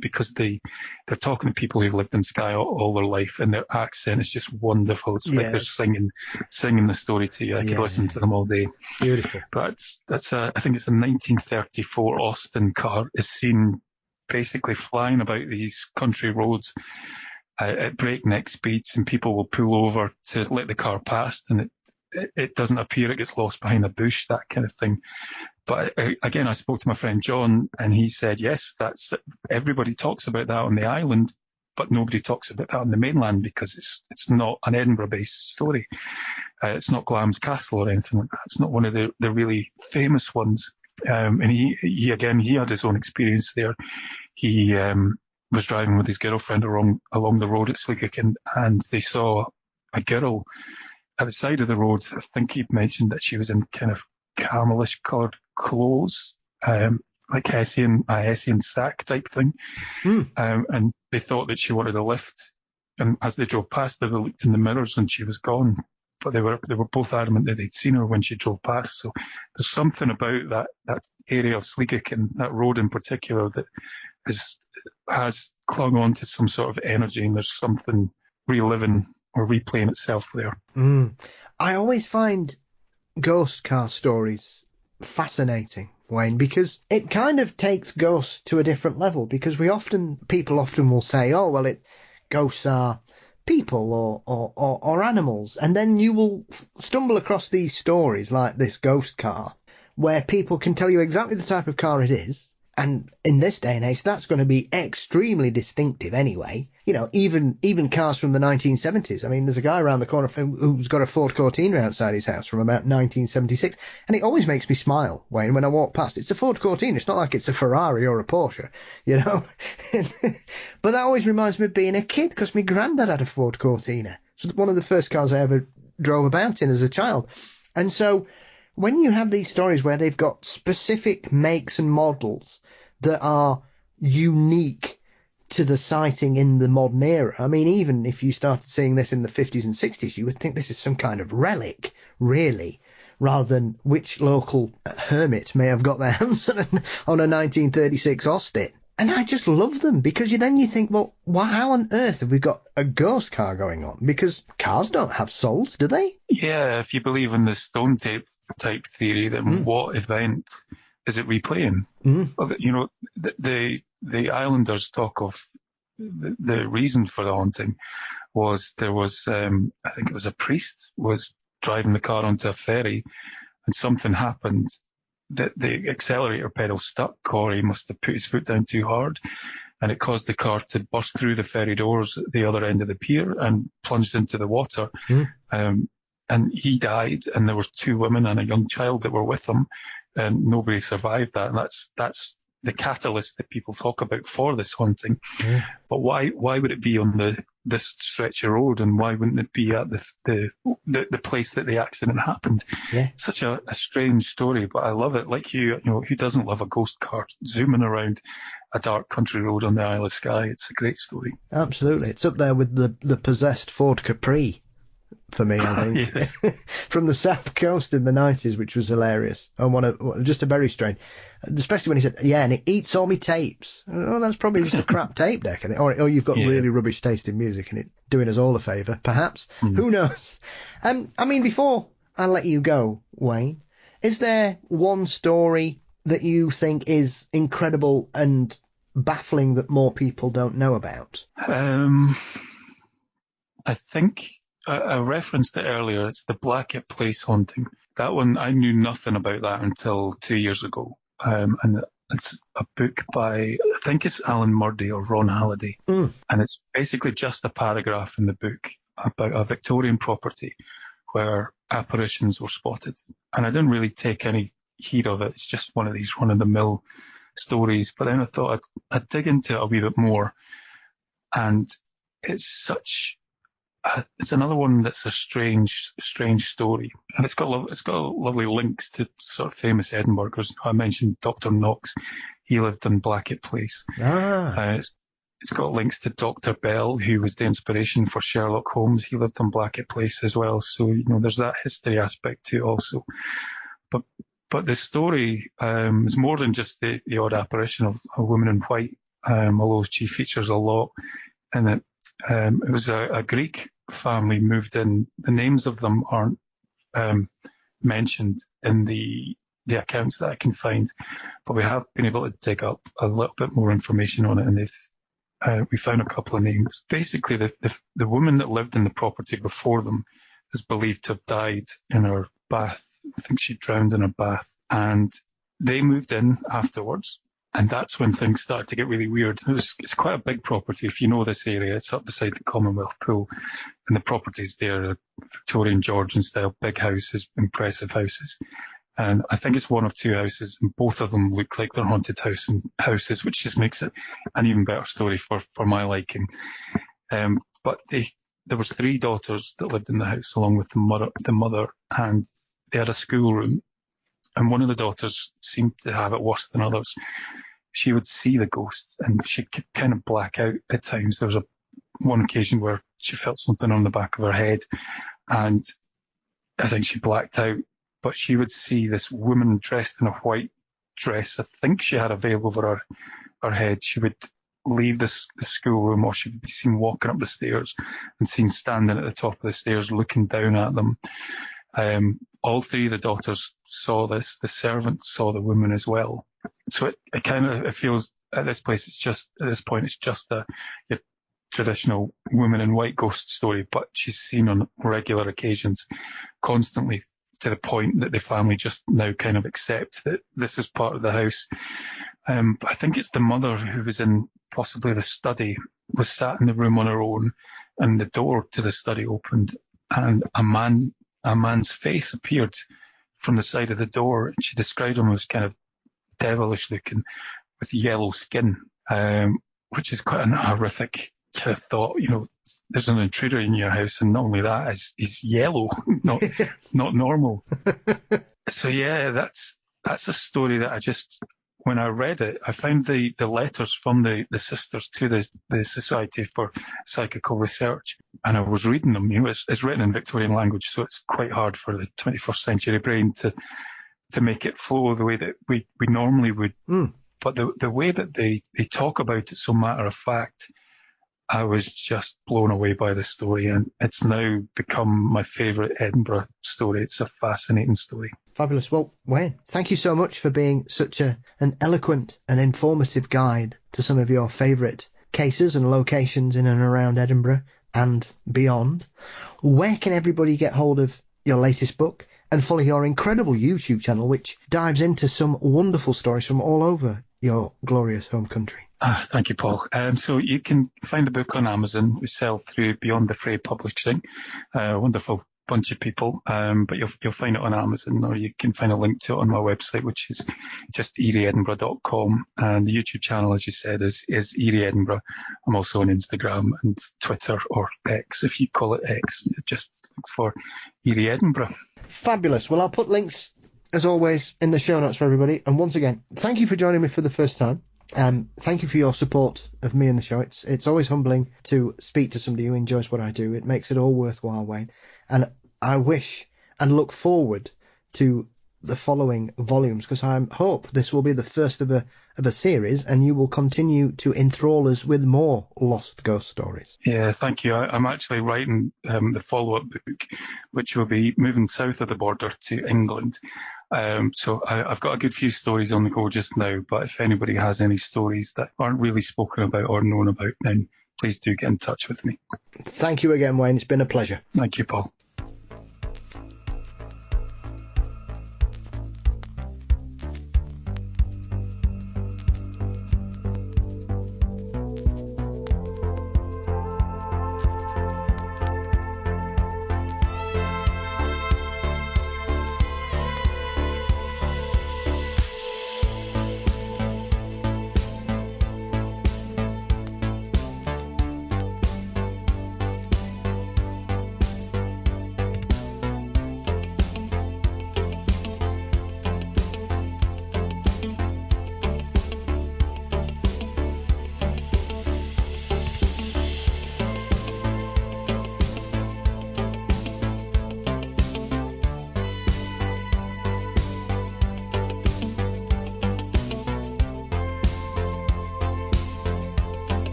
because they're talking to people who've lived in Skye all their life, and their accent is just wonderful. It's like they're singing the story to you. I could listen to them all day. Beautiful. But I think it's a 1934 Austin car is seen basically flying about these country roads at breakneck speeds, and people will pull over to let the car past, and it doesn't appear, it gets lost behind a bush, that kind of thing. But again, I spoke to my friend John, and he said, yes, everybody talks about that on the island, but nobody talks about that on the mainland because it's not an Edinburgh-based story. It's not Glamis Castle or anything like that. It's not one of the really famous ones. And he had his own experience there. He was driving with his girlfriend along the road at Sleegakin, and they saw a girl at the side of the road. I think he'd mentioned that she was in kind of camelish coloured clothes, like a Hessian sack type thing. And they thought that she wanted a lift. And as they drove past her, they looked in the mirrors and she was gone. But they were both adamant that they'd seen her when she drove past. So there's something about that area of Sleegakin, that road in particular, that has clung on to some sort of energy, and there's something reliving or replaying itself there. I always find ghost car stories fascinating, Wayne, because it kind of takes ghosts to a different level, because people often will say, oh, well, ghosts are people or animals, and then you will stumble across these stories like this ghost car where people can tell you exactly the type of car it is, and in this day and age that's going to be extremely distinctive anyway. You know, even cars from the 1970s. I mean, there's a guy around the corner who's got a Ford Cortina outside his house from about 1976, and it always makes me smile, Wayne, when I walk past. It's a Ford Cortina, it's not like it's a Ferrari or a Porsche, you know. But that always reminds me of being a kid, because my granddad had a Ford Cortina. So one of the first cars I ever drove about in as a child. And so when you have these stories where they've got specific makes and models that are unique to the sighting in the modern era, I mean, even if you started seeing this in the 50s and 60s, you would think this is some kind of relic, really, rather than which local hermit may have got their hands on a 1936 Austin. And I just love them, because then you think, well, how on earth have we got a ghost car going on? Because cars don't have souls, do they? Yeah, if you believe in the stone tape type theory, then what event is it replaying? Well, you know, the islanders talk of the reason for the haunting was there was, I think it was a priest was driving the car onto a ferry, and something happened. The accelerator pedal stuck, or he must have put his foot down too hard, and it caused the car to burst through the ferry doors at the other end of the pier and plunged into the water. And he died, and there were two women and a young child that were with him, and nobody survived that. And that's the catalyst that people talk about for this haunting. But why would it be on this stretch of road, and why wouldn't it be at the place that the accident happened? Such a strange story, but I love it. Like you know, who doesn't love a ghost car zooming around a dark country road on the Isle of Skye? It's a great story. Absolutely. It's up there with the possessed Ford Capri for me, I think. Yes. From the south coast in the 90s, which was hilarious, and just a very strange, especially when he said, and it eats all my tapes. Oh, that's probably just a crap tape deck, I think. Or you've got really rubbish taste in music, and it doing us all a favour, perhaps. Who knows? I mean, before I let you go, Wayne, is there one story that you think is incredible and baffling that more people don't know about? I think I referenced it earlier. It's the Blackett Place haunting. That one, I knew nothing about that until 2 years ago. And it's a book by, I think it's Alan Murday or Ron Halliday. And it's basically just a paragraph in the book about a Victorian property where apparitions were spotted. And I didn't really take any heed of it. It's just one of these run-of-the-mill stories. But then I thought I'd dig into it a wee bit more. And it's it's another one that's a strange story, and it's got lovely links to sort of famous Edinburghers. I mentioned Dr. Knox; he lived in Blackett Place. It's got links to Dr. Bell, who was the inspiration for Sherlock Holmes. He lived in Blackett Place as well. So you know, there's that history aspect to it also. But the story is more than just the odd apparition of a woman in white, although she features a lot in it. It was a Greek family moved in. The names of them aren't mentioned in the accounts that I can find, but we have been able to dig up a little bit more information on it, and we found a couple of names. Basically, the woman that lived in the property before them is believed to have died in her bath. I think she drowned in her bath, and they moved in afterwards. And that's when things started to get really weird. It's quite a big property. If you know this area, it's up beside the Commonwealth Pool. And the properties there are Victorian Georgian style, big houses, impressive houses. And I think it's one of two houses, and both of them look like they're haunted houses, which just makes it an even better story for my liking. But there was 3 daughters that lived in the house along with the mother, and they had a schoolroom. And one of the daughters seemed to have it worse than others. She would see the ghosts, and she could kind of black out at times. There was one occasion where she felt something on the back of her head, and I think she blacked out. But she would see this woman dressed in a white dress. I think she had a veil over her head. She would leave the schoolroom, or she would be seen walking up the stairs and seen standing at the top of the stairs looking down at them. All 3 of the daughters saw this. The servant saw the woman as well. So it feels at this point it's just a traditional woman in white ghost story, but she's seen on regular occasions, constantly, to the point that the family just now kind of accept that this is part of the house. But I think it's the mother who was in possibly the study, was sat in the room on her own, and the door to the study opened, and a man's face appeared from the side of the door, and she described him as kind of devilish looking with yellow skin, which is quite a horrific kind of thought. There's an intruder in your house, and not only that, he's yellow, not normal. So yeah, that's a story that I just, when I read it, I found the letters from the sisters to the Society for Psychical Research, and I was reading them. It's written in Victorian language, so it's quite hard for the 21st century brain to make it flow the way that we normally would. But the way that they talk about it so matter of fact, I was just blown away by the story, and it's now become my favourite Edinburgh story. It's a fascinating story. Fabulous. Well, Wayne, thank you so much for being such an eloquent and informative guide to some of your favourite cases and locations in and around Edinburgh and beyond. Where can everybody get hold of your latest book and follow your incredible YouTube channel, which dives into some wonderful stories from all over your glorious home country? Thank you, Paul. So you can find the book on Amazon. We sell through Beyond the Fray Publishing, a wonderful bunch of people, but you'll find it on Amazon, or you can find a link to it on my website, which is just eerieedinburgh.com. And the YouTube channel, as you said, is Eerie Edinburgh. I'm also on Instagram and Twitter, or X, if you call it X. Just look for Eerie Edinburgh. Fabulous. Well, I'll put links, as always, in the show notes for everybody. And once again, thank you for joining me for the first time. Thank you for your support of me and the show. It's always humbling to speak to somebody who enjoys what I do. It makes it all worthwhile, Wayne. And I wish and look forward to the following volumes, because I hope this will be the first of a series, and you will continue to enthrall us with more lost ghost stories. Yeah, thank you. I'm actually writing the follow-up book, which will be moving south of the border to England. So I've got a good few stories on the go just now, but if anybody has any stories that aren't really spoken about or known about, then please do get in touch with me. Thank you again, Wayne. It's been a pleasure. Thank you, Paul.